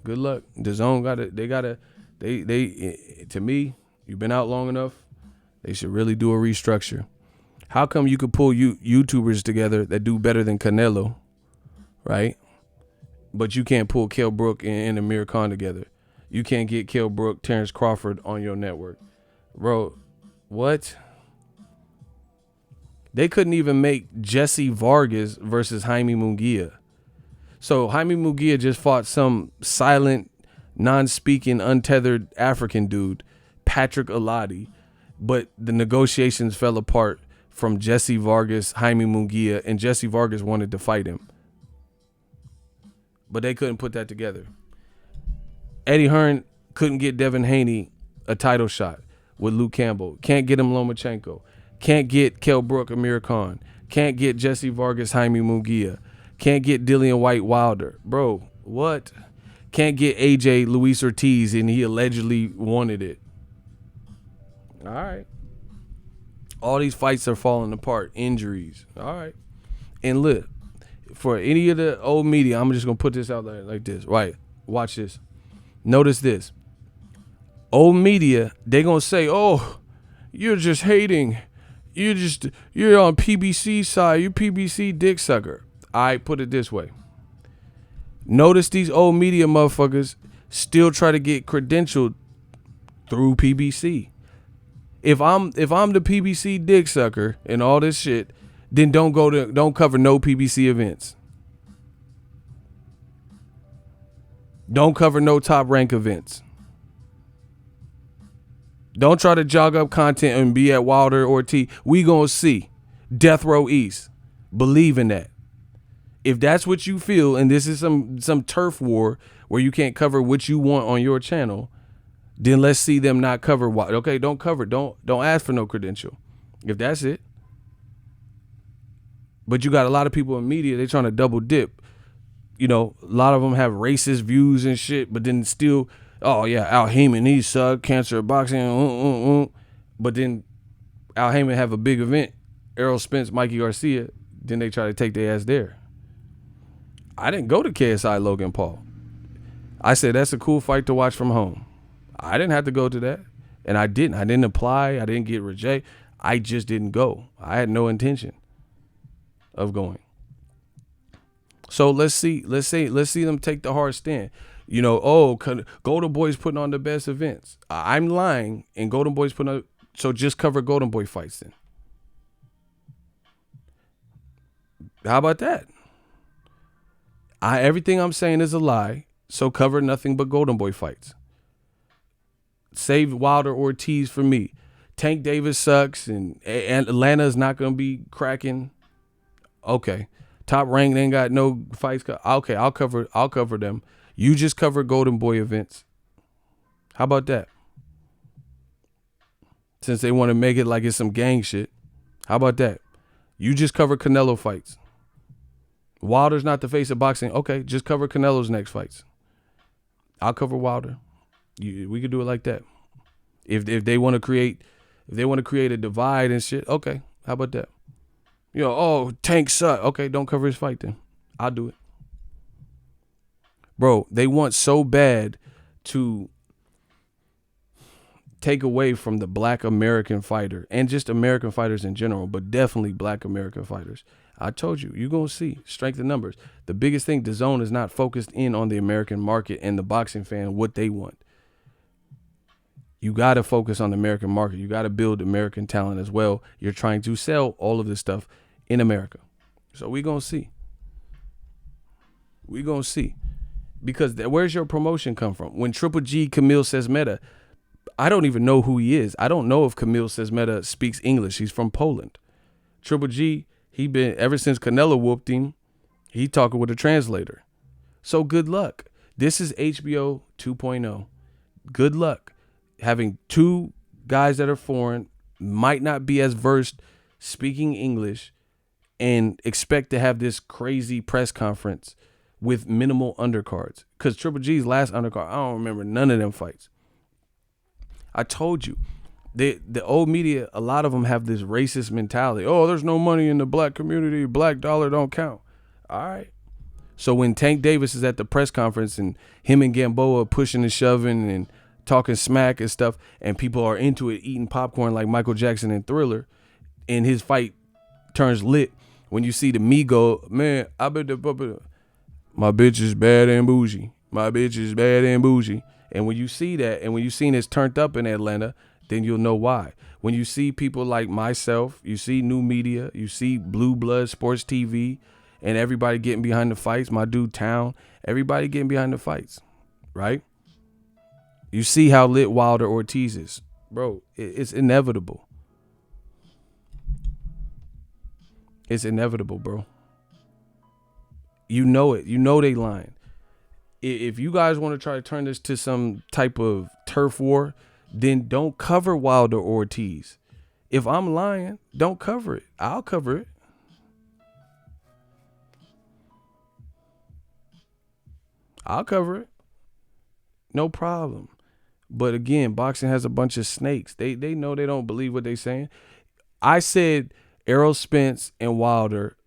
Good luck. DAZN they to me, you've been out long enough. They should really do a restructure. How come you could pull YouTubers together that do better than Canelo, right? But you can't pull Kell Brook and Amir Khan together. You can't get Kell Brook, Terrence Crawford on your network. Bro, what? They couldn't even make Jesse Vargas versus Jaime Munguia. So Jaime Munguia just fought some silent, non-speaking, untethered African dude, Patrick Aladi. But the negotiations fell apart from Jesse Vargas, Jaime Munguia, and Jesse Vargas wanted to fight him. But they couldn't put that together. Eddie Hearn couldn't get Devin Haney a title shot with Luke Campbell. Can't get him Lomachenko. Can't get Kell Brook, Amir Khan. Can't get Jesse Vargas, Jaime Munguia. Can't get Dillian White Wilder. Bro, what? Can't get AJ Luis Ortiz, and he allegedly wanted it. All right. All these fights are falling apart. Injuries. All right. And look, for any of the old media, I'm just going to put this out there like this. Right. Watch this. Notice this. Old media, they going to say, oh, you're just hating. You're on PBC side. You're PBC dick sucker. I put it this way. Notice these old media motherfuckers still try to get credentialed through PBC. If I'm the PBC dick sucker and all this shit, then don't cover no PBC events. Don't cover no Top Rank events. Don't try to jog up content and be at Wilder or T. We gonna see Death Row East. Believe in that. If that's what you feel, and this is some turf war where you can't cover what you want on your channel, then let's see them not cover. Okay, don't cover. Don't ask for no credential. If that's it. But you got a lot of people in media, they trying to double dip. You know, a lot of them have racist views and shit, but then still, oh yeah, Al Heyman, he sucked, cancer of boxing, But then Al Heyman have a big event, Errol Spence, Mikey Garcia, Then they try to take their ass there. I didn't go to KSI Logan Paul. I said that's a cool fight to watch from home. I didn't have to go to that, and I didn't. I didn't apply. I didn't get rejected. I just didn't go. I had no intention of going. So let's see them take the hard stand. You know, Golden Boy's putting on the best events. I'm lying, and Golden Boy's putting on. So just cover Golden Boy fights then. How about that? Everything I'm saying is a lie. So cover nothing but Golden Boy fights. Save Wilder Ortiz for me. Tank Davis sucks, and Atlanta is not going to be cracking. Okay. Top Rank ain't got no fights. Okay, I'll cover them. You just cover Golden Boy events. How about that? Since they want to make it like it's some gang shit. How about that? You just cover Canelo fights. Wilder's not the face of boxing. Okay, just cover Canelo's next fights. I'll cover Wilder. We could do it like that. If they want to create a divide and shit, okay. How about that? You know, Tank suck. Okay, don't cover his fight then. I'll do it. Bro, they want so bad to take away from the black American fighter and just American fighters in general, but definitely black American fighters. I told you, you're going to see strength in numbers. The biggest thing, DAZN is not focused in on the American market and the boxing fan, what they want. You got to focus on the American market. You got to build American talent as well. You're trying to sell all of this stuff in America. So we're going to see. We're going to see. Because where's your promotion come from? When Triple G, Camille Sesmeta, I don't even know who he is. I don't know if Camille Sesmeta speaks English. He's from Poland. Triple G, he been, ever since Canelo whooped him, he talking with a translator. So good luck. This is HBO 2.0. Good luck. Having two guys that are foreign, might not be as versed speaking English, and expect to have this crazy press conference with minimal undercards. Because Triple G's last undercard, I don't remember none of them fights. I told you, the old media, a lot of them have this racist mentality. Oh, there's no money in the black community. Black dollar don't count. All right. So when Tank Davis is at the press conference and him and Gamboa pushing and shoving and talking smack and stuff, and people are into it, eating popcorn like Michael Jackson in Thriller, and his fight turns lit. When you see the Migo, man, I bet my bitch is bad and bougie. My bitch is bad and bougie. And when you see that, and when you seen it's turned up in Atlanta, then you'll know why. When you see people like myself, you see new media, you see Blue Blood Sports TV, and everybody getting behind the fights, my dude Town, everybody getting behind the fights, right? You see how lit Wilder Ortiz is. Bro, it's inevitable. It's inevitable, bro. You know it. You know they lying. If you guys want to try to turn this to some type of turf war, then don't cover Wilder Ortiz. If I'm lying, don't cover it. I'll cover it. I'll cover it. No problem. But again, boxing has a bunch of snakes. They know they don't believe what they're saying. I said Errol Spence and Wilder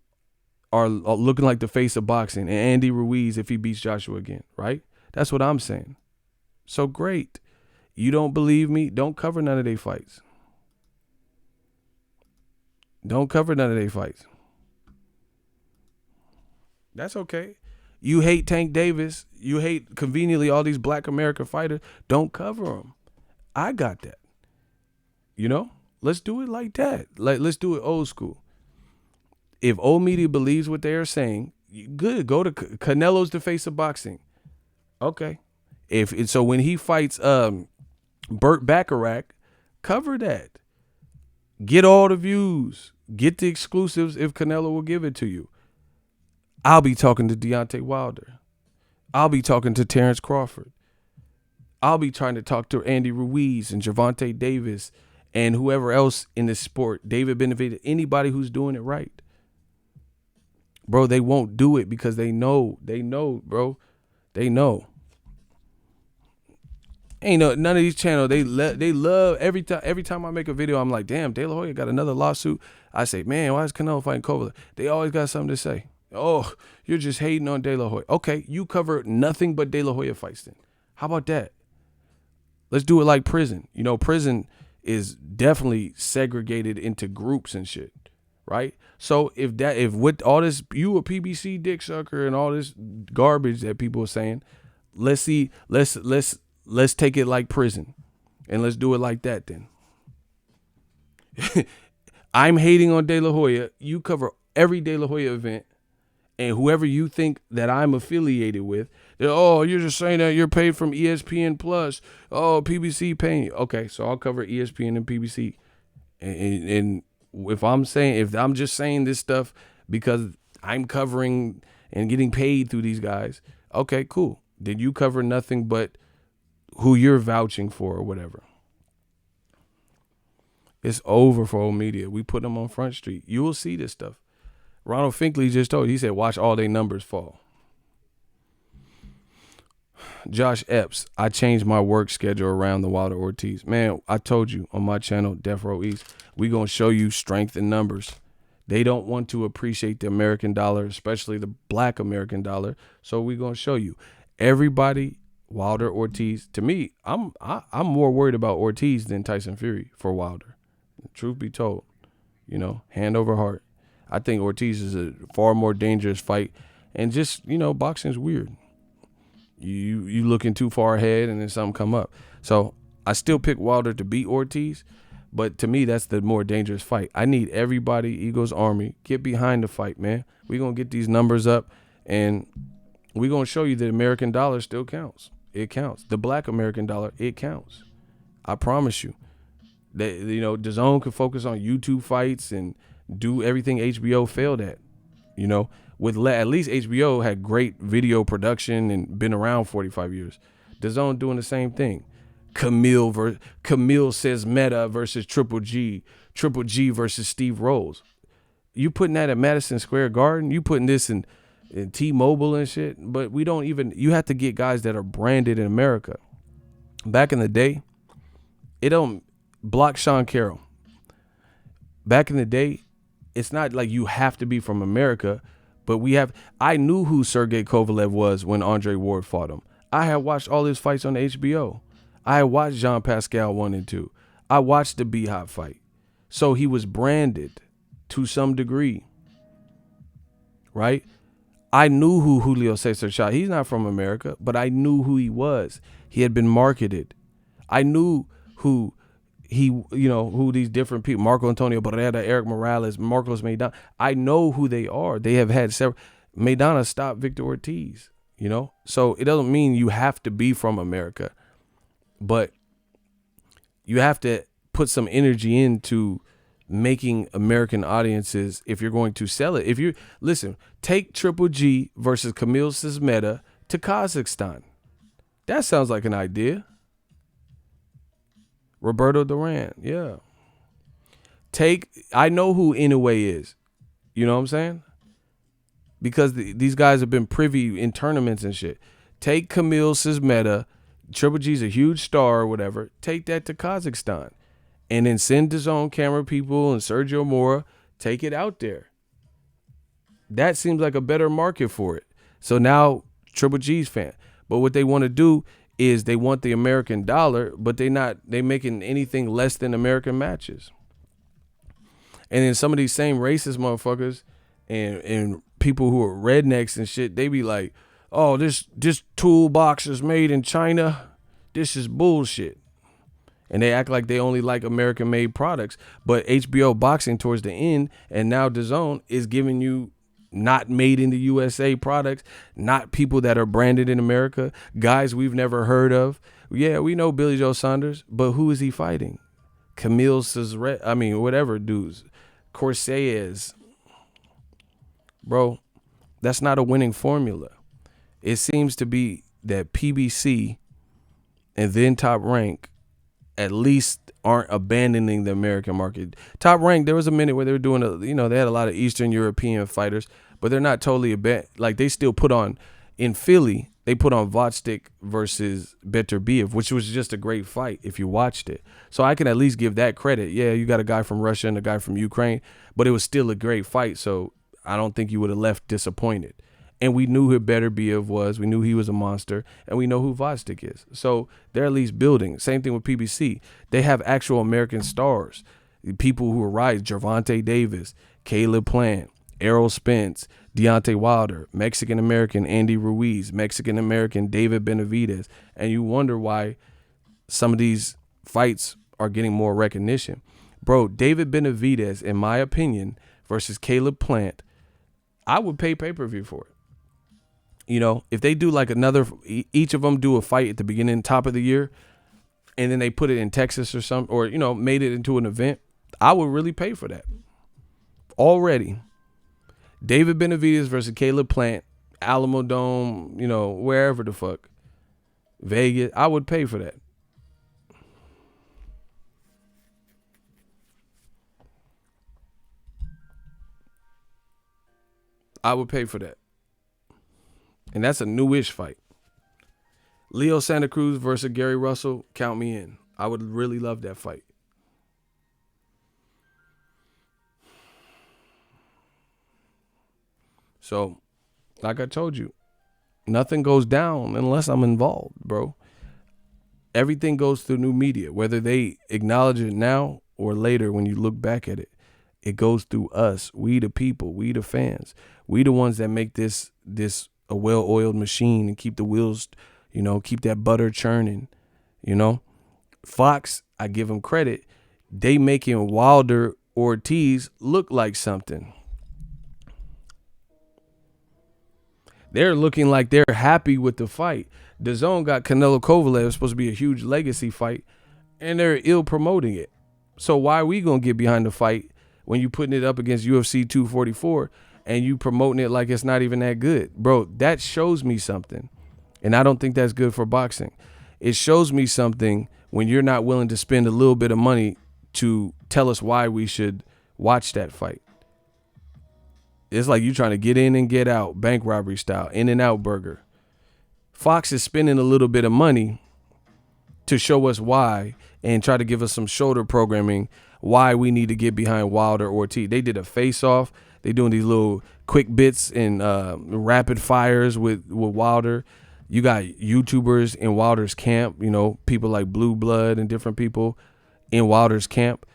are looking like the face of boxing, and Andy Ruiz if he beats Joshua again, right? That's what I'm saying. So great. You don't believe me? Don't cover none of their fights. Don't cover none of their fights. That's okay. You hate Tank Davis. You hate conveniently all these black American fighters. Don't cover them. I got that. You know? Let's do it like that. Let's do it old school. If old media believes what they are saying, good. Go to Canelo's the face of boxing. Okay. So when he fights Burt Bacharach, cover that. Get all the views. Get the exclusives if Canelo will give it to you. I'll be talking to Deontay Wilder. I'll be talking to Terrence Crawford. I'll be trying to talk to Andy Ruiz and Gervonta Davis and whoever else in this sport, David Benavidez, anybody who's doing it right. Bro, they won't do it because they know, bro. They know. Ain't no none of these channels. They love every time I make a video. I'm like, damn, De La Hoya got another lawsuit. I say, man, why is Canelo fighting Kovalev? They always got something to say. Oh, you're just hating on De La Hoya. Okay, you cover nothing but De La Hoya fights then. How about that? Let's do it like prison. You know, prison is definitely segregated into groups and shit, right? So if with all this, you a PBC dick sucker and all this garbage that people are saying, let's take it like prison, and let's do it like that then. I'm hating on De La Hoya. You cover every De La Hoya event, and whoever you think that I'm affiliated with, oh, you're just saying that you're paid from ESPN Plus. Oh, PBC paying you. Okay, so I'll cover ESPN and PBC. And if I'm just saying this stuff because I'm covering and getting paid through these guys, okay, cool. Then you cover nothing but who you're vouching for or whatever. It's over for old media. We put them on Front Street. You will see this stuff. Ronald Finkley just told you, he said, watch all their numbers fall. Josh Epps, I changed my work schedule around the Wilder Ortiz. Man, I told you on my channel, Death Row East, we going to show you strength in numbers. They don't want to appreciate the American dollar, especially the black American dollar. So we going to show you. Everybody, Wilder, Ortiz, to me, I'm more worried about Ortiz than Tyson Fury for Wilder. Truth be told, you know, hand over heart. I think Ortiz is a far more dangerous fight. And just, you know, boxing's weird. You looking too far ahead and then something come up. So I still pick Wilder to beat Ortiz, but to me, that's the more dangerous fight. I need everybody, Eagles Army, get behind the fight, man. We're going to get these numbers up, and we're going to show you the American dollar still counts. It counts. The black American dollar, it counts. I promise you. That, you know, DAZN can focus on YouTube fights and do everything HBO failed at. You know, at least HBO had great video production and been around 45 years. DAZN doing the same thing. Camille says Meta versus Triple G versus Steve Rose. You putting that at Madison Square Garden? You putting this in T-Mobile and shit? But we don't even. You have to get guys that are branded in America. Back in the day, it don't block Sean Carroll. Back in the day, it's not like you have to be from America, but I knew who Sergey Kovalev was when Andre Ward fought him. I had watched all his fights on HBO. I had watched Jean Pascal 1 and 2. I watched the Beehive fight. So he was branded to some degree, right? I knew who Julio Cesar Chavez. He's not from America, but I knew who he was. He had been marketed. I knew who these different people, Marco Antonio Barrera, Eric Morales, Marcos Maidana, I know who they are. They have had several. Maidana stopped Victor Ortiz, you know? So it doesn't mean you have to be from America, but you have to put some energy into making American audiences if you're going to sell it. Take Triple G versus Camille Sismeta to Kazakhstan. That sounds like an idea. Roberto Duran, yeah. I know who Inoue is. You know what I'm saying? Because these guys have been privy in tournaments and shit. Take Camille Sismeta, Triple G's a huge star or whatever. Take that to Kazakhstan. And then send DAZN camera people and Sergio Mora. Take it out there. That seems like a better market for it. So now Triple G's fan. But what they want to do is they want the American dollar, but they making anything less than American matches. And then some of these same racist motherfuckers and people who are rednecks and shit, they be like, oh, this toolbox is made in China. This is bullshit. And they act like they only like American made products. But HBO Boxing towards the end, and now DAZN is giving you not made in the USA products, not people that are branded in America, guys we've never heard of. Yeah, we know Billy Joe Saunders, but who is he fighting? Camille Cesare, whatever dudes. Corsairs. Bro, that's not a winning formula. It seems to be that PBC and then Top Rank at least aren't abandoning the American market. Top Rank, there was a minute where they were doing they had a lot of Eastern European fighters, but they're not totally they still put on in Philly. they put on Vodstik versus Beterbiev, which was just a great fight if you watched it. So I can at least give that credit. Yeah, you got a guy from Russia and a guy from Ukraine, but it was still a great fight. So I don't think you would have left disappointed. And we knew who Beterbiev was. We knew he was a monster. And we know who Vodstik is. So they're at least building. Same thing with PBC. They have actual American stars. People who are right. Gervonta Davis, Caleb Plant, Errol Spence, Deontay Wilder, Mexican-American Andy Ruiz, Mexican-American David Benavidez. And you wonder why some of these fights are getting more recognition. Bro, David Benavidez, in my opinion, versus Caleb Plant, I would pay pay-per-view for it. You know, if they do like each of them do a fight at the beginning, top of the year, and then they put it in Texas or something, or, you know, made it into an event, I would really pay for that. Already. David Benavidez versus Caleb Plant, Alamo Dome, you know, wherever the fuck. Vegas, I would pay for that. I would pay for that. And that's a newish fight. Leo Santa Cruz versus Gary Russell, count me in. I would really love that fight. So, like I told you, nothing goes down unless I'm involved, bro. Everything goes through new media, whether they acknowledge it now or later when you look back at it. It goes through us, we the people, we the fans. We the ones that make this a well-oiled machine and keep the wheels, you know, keep that butter churning, you know. Fox, I give them credit. They making Wilder Ortiz look like something. They're looking like they're happy with the fight. DAZN got Canelo Kovalev, supposed to be a huge legacy fight, and they're ill promoting it. So why are we going to get behind the fight when you putting it up against UFC 244 and you promoting it like it's not even that good? Bro, that shows me something. And I don't think that's good for boxing. It shows me something when you're not willing to spend a little bit of money to tell us why we should watch that fight. It's like you trying to get in and get out, bank robbery style, In-N-Out burger. Fox is spending a little bit of money to show us why and try to give us some shoulder programming why we need to get behind Wilder Ortiz. They did a face-off. They doing these little quick bits and rapid fires with Wilder. You got YouTubers in Wilder's camp, you know, people like Blue Blood and different people in Wilder's camp.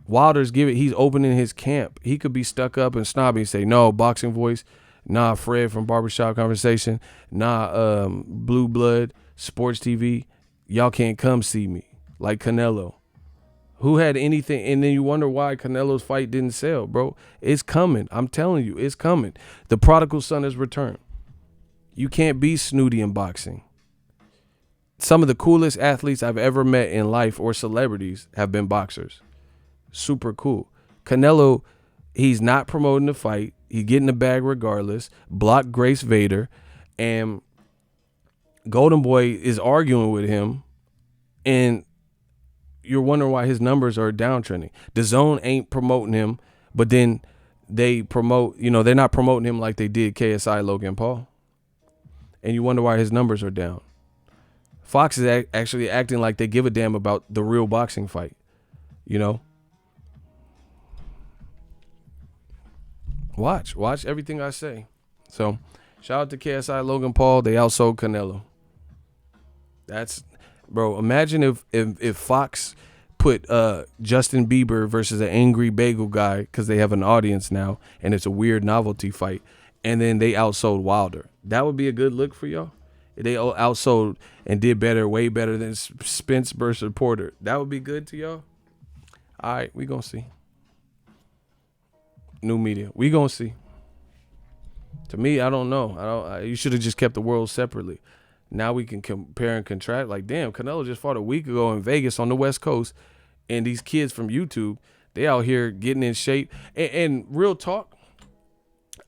He's opening his camp. He could be stuck up and snobby and say, no, Boxing Voice. Nah, Fred from Barbershop Conversation. Nah, Blue Blood, Sports TV. Y'all can't come see me. Like Canelo. Who had anything? And then you wonder why Canelo's fight didn't sell, bro. It's coming. I'm telling you, it's coming. The prodigal son has returned. You can't be snooty in boxing. Some of the coolest athletes I've ever met in life or celebrities have been boxers. Super cool. Canelo, he's not promoting the fight. He's getting the bag regardless. Blocked Grace Vader. And Golden Boy is arguing with him. And you're wondering why his numbers are downtrending. DAZN ain't promoting him. But then they promote, you know, they're not promoting him like they did KSI Logan Paul. And you wonder why his numbers are down. Fox is actually acting like they give a damn about the real boxing fight. You know? Watch everything I say. So, shout out to KSI Logan Paul. They outsold Canelo. That's, bro, imagine if Fox put Justin Bieber versus an angry bagel guy because they have an audience now and it's a weird novelty fight, and then they outsold Wilder. That would be a good look for y'all. They outsold and did better, way better than Spence versus Porter. That would be good to y'all. All right, we gonna see. New media, we gonna see. To me, I don't know. You should have just kept the world separately. Now we can compare and contrast. Like, damn, Canelo just fought a week ago in Vegas on the West Coast, and these kids from YouTube, they out here getting in shape. And real talk,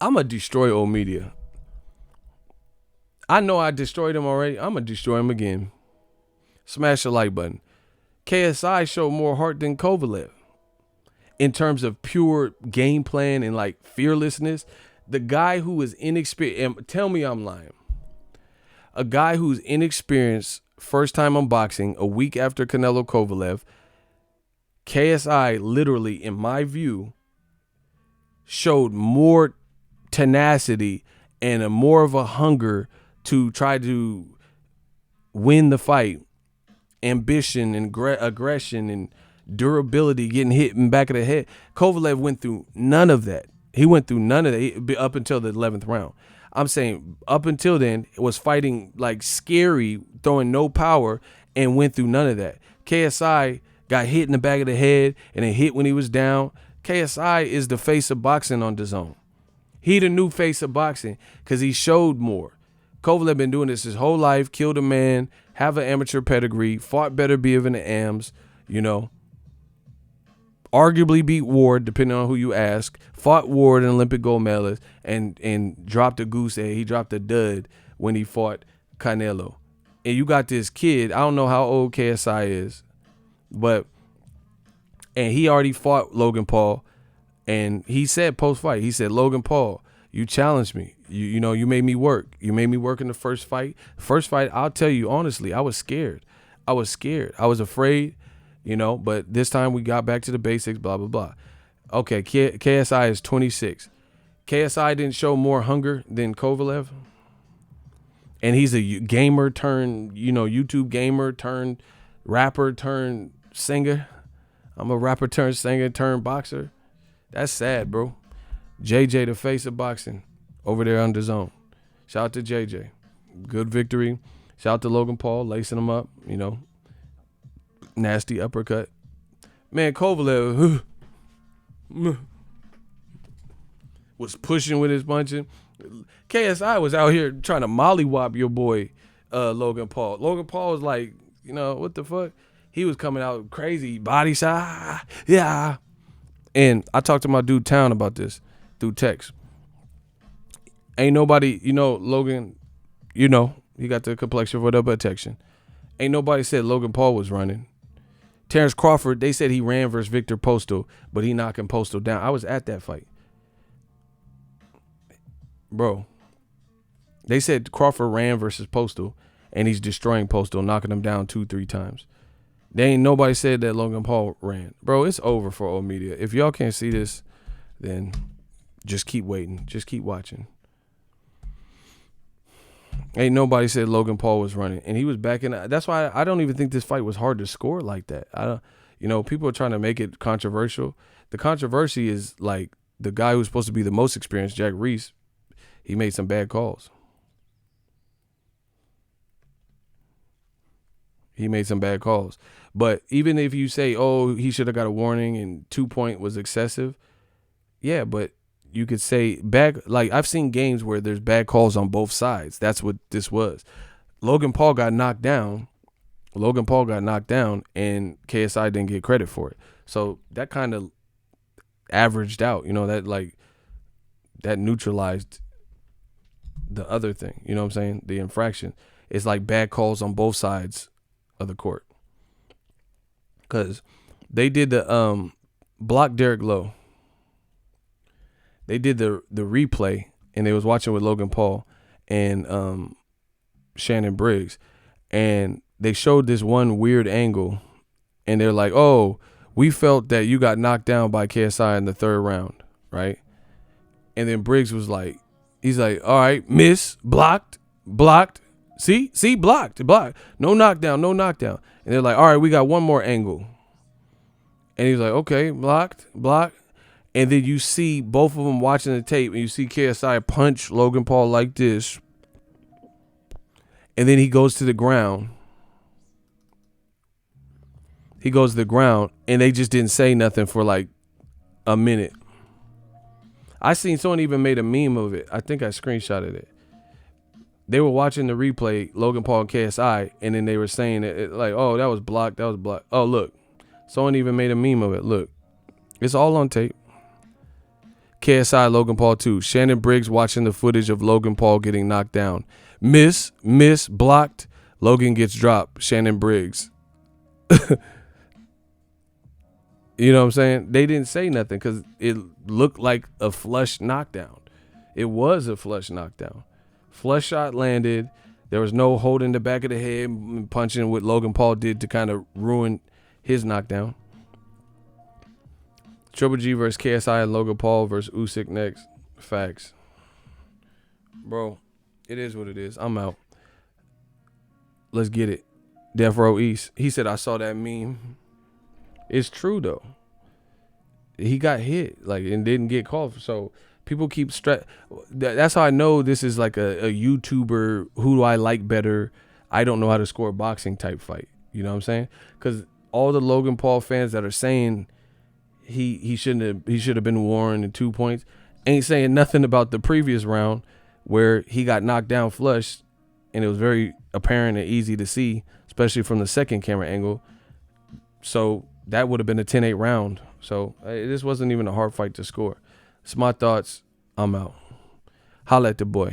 I'm gonna destroy old media. I know I destroyed him already. I'm gonna destroy him again. Smash the like button. KSI showed more heart than Kovalev in terms of pure game plan and like fearlessness. The guy who was inexperienced, and tell me I'm lying. A guy who's inexperienced, first time unboxing, a week after Canelo Kovalev. KSI literally, in my view, showed more tenacity and more of a hunger to try to win the fight, ambition and aggression and durability, getting hit in the back of the head. Kovalev went through none of that. He went through none of that up until the 11th round. I'm saying up until then, it was fighting like scary, throwing no power, and went through none of that. KSI got hit in the back of the head and then hit when he was down. KSI is the face of boxing on DAZN. He the new face of boxing because he showed more. Kovalev been doing this his whole life, killed a man, have an amateur pedigree, fought better Beav in the AMs, you know. Arguably beat Ward, depending on who you ask. Fought Ward, an Olympic gold medalist, and dropped a goose egg. He dropped a dud when he fought Canelo. And you got this kid, I don't know how old KSI is, and he already fought Logan Paul. And he said post-fight, he said, Logan Paul, you challenged me. You know, you made me work. You made me work in the first fight. First fight, I'll tell you honestly, I was scared. I was afraid, you know, but this time we got back to the basics, blah, blah, blah. Okay, KSI is 26. KSI didn't show more hunger than Kovalev. And he's a gamer turned, you know, YouTube gamer turned rapper turned singer. I'm a rapper turned singer turned boxer. That's sad, bro. JJ, the face of boxing, over there on DAZN. Shout out to JJ. Good victory. Shout out to Logan Paul, lacing him up, you know. Nasty uppercut. Man, Kovalev was pushing with his punching. KSI was out here trying to mollywop your boy, Logan Paul. Logan Paul was like, you know, what the fuck? He was coming out crazy, body shot, yeah. And I talked to my dude Town about this through text. Ain't nobody, you know, Logan, you know, he got the complexion for the protection. Ain't nobody said Logan Paul was running. Terrence Crawford, they said he ran versus Victor Postal, but he knocking Postal down. I was at that fight. Bro, they said Crawford ran versus Postal, and he's destroying Postal, knocking him down 2-3 times. They ain't nobody said that Logan Paul ran. Bro, it's over for old media. If y'all can't see this, then just keep waiting. Just keep watching. Ain't nobody said Logan Paul was running, and he was backing. That's why I don't even think this fight was hard to score like that. I don't, you know, people are trying to make it controversial. The controversy is like the guy who's supposed to be the most experienced, Jack Reese. He made some bad calls. But even if you say, oh, he should have got a warning and 2-point was excessive, yeah, but you could say like I've seen games where there's bad calls on both sides. That's what this was. Logan Paul got knocked down, and KSI didn't get credit for it. So that kind of averaged out, you know, that neutralized the other thing, you know what I'm saying? The infraction. It's like bad calls on both sides of the court. Because they did the block Derek Lowe. They did the replay, and they was watching with Logan Paul and Shannon Briggs, and they showed this one weird angle, and they're like, oh, we felt that you got knocked down by KSI in the 3rd round, right? And then Briggs was like, he's like, all right, miss, blocked, see, blocked, no knockdown. And they're like, all right, we got one more angle. And he's like, okay, blocked. And then you see both of them watching the tape, and you see KSI punch Logan Paul like this. And then he goes to the ground. And they just didn't say nothing for like a minute. I seen someone even made a meme of it. I think I screenshotted it. They were watching the replay, Logan Paul and KSI, and then they were saying it like, oh, that was blocked. Oh, look. Someone even made a meme of it. Look. It's all on tape. KSI, Logan Paul 2. Shannon Briggs watching the footage of Logan Paul getting knocked down. Miss, blocked. Logan gets dropped. Shannon Briggs. You know what I'm saying? They didn't say nothing because it looked like a flush knockdown. It was a flush knockdown. Flush shot landed. There was no holding the back of the head and punching what Logan Paul did to kind of ruin his knockdown. Triple G versus KSI and Logan Paul versus Usyk next. Facts. Bro, it is what it is. I'm out. Let's get it. Death Row East. He said, I saw that meme. It's true, though. He got hit, like, and didn't get called. So people keep that's how I know this is like a YouTuber, who do I like better, I don't know how to score boxing type fight. You know what I'm saying? Because all the Logan Paul fans that are saying he should have been warned in 2 points ain't saying nothing about the previous round where he got knocked down flush, and it was very apparent and easy to see, especially from the second camera angle. So that would have been a 10-8 round. So this wasn't even a hard fight to score. It's my thoughts. I'm out. Holla at the boy.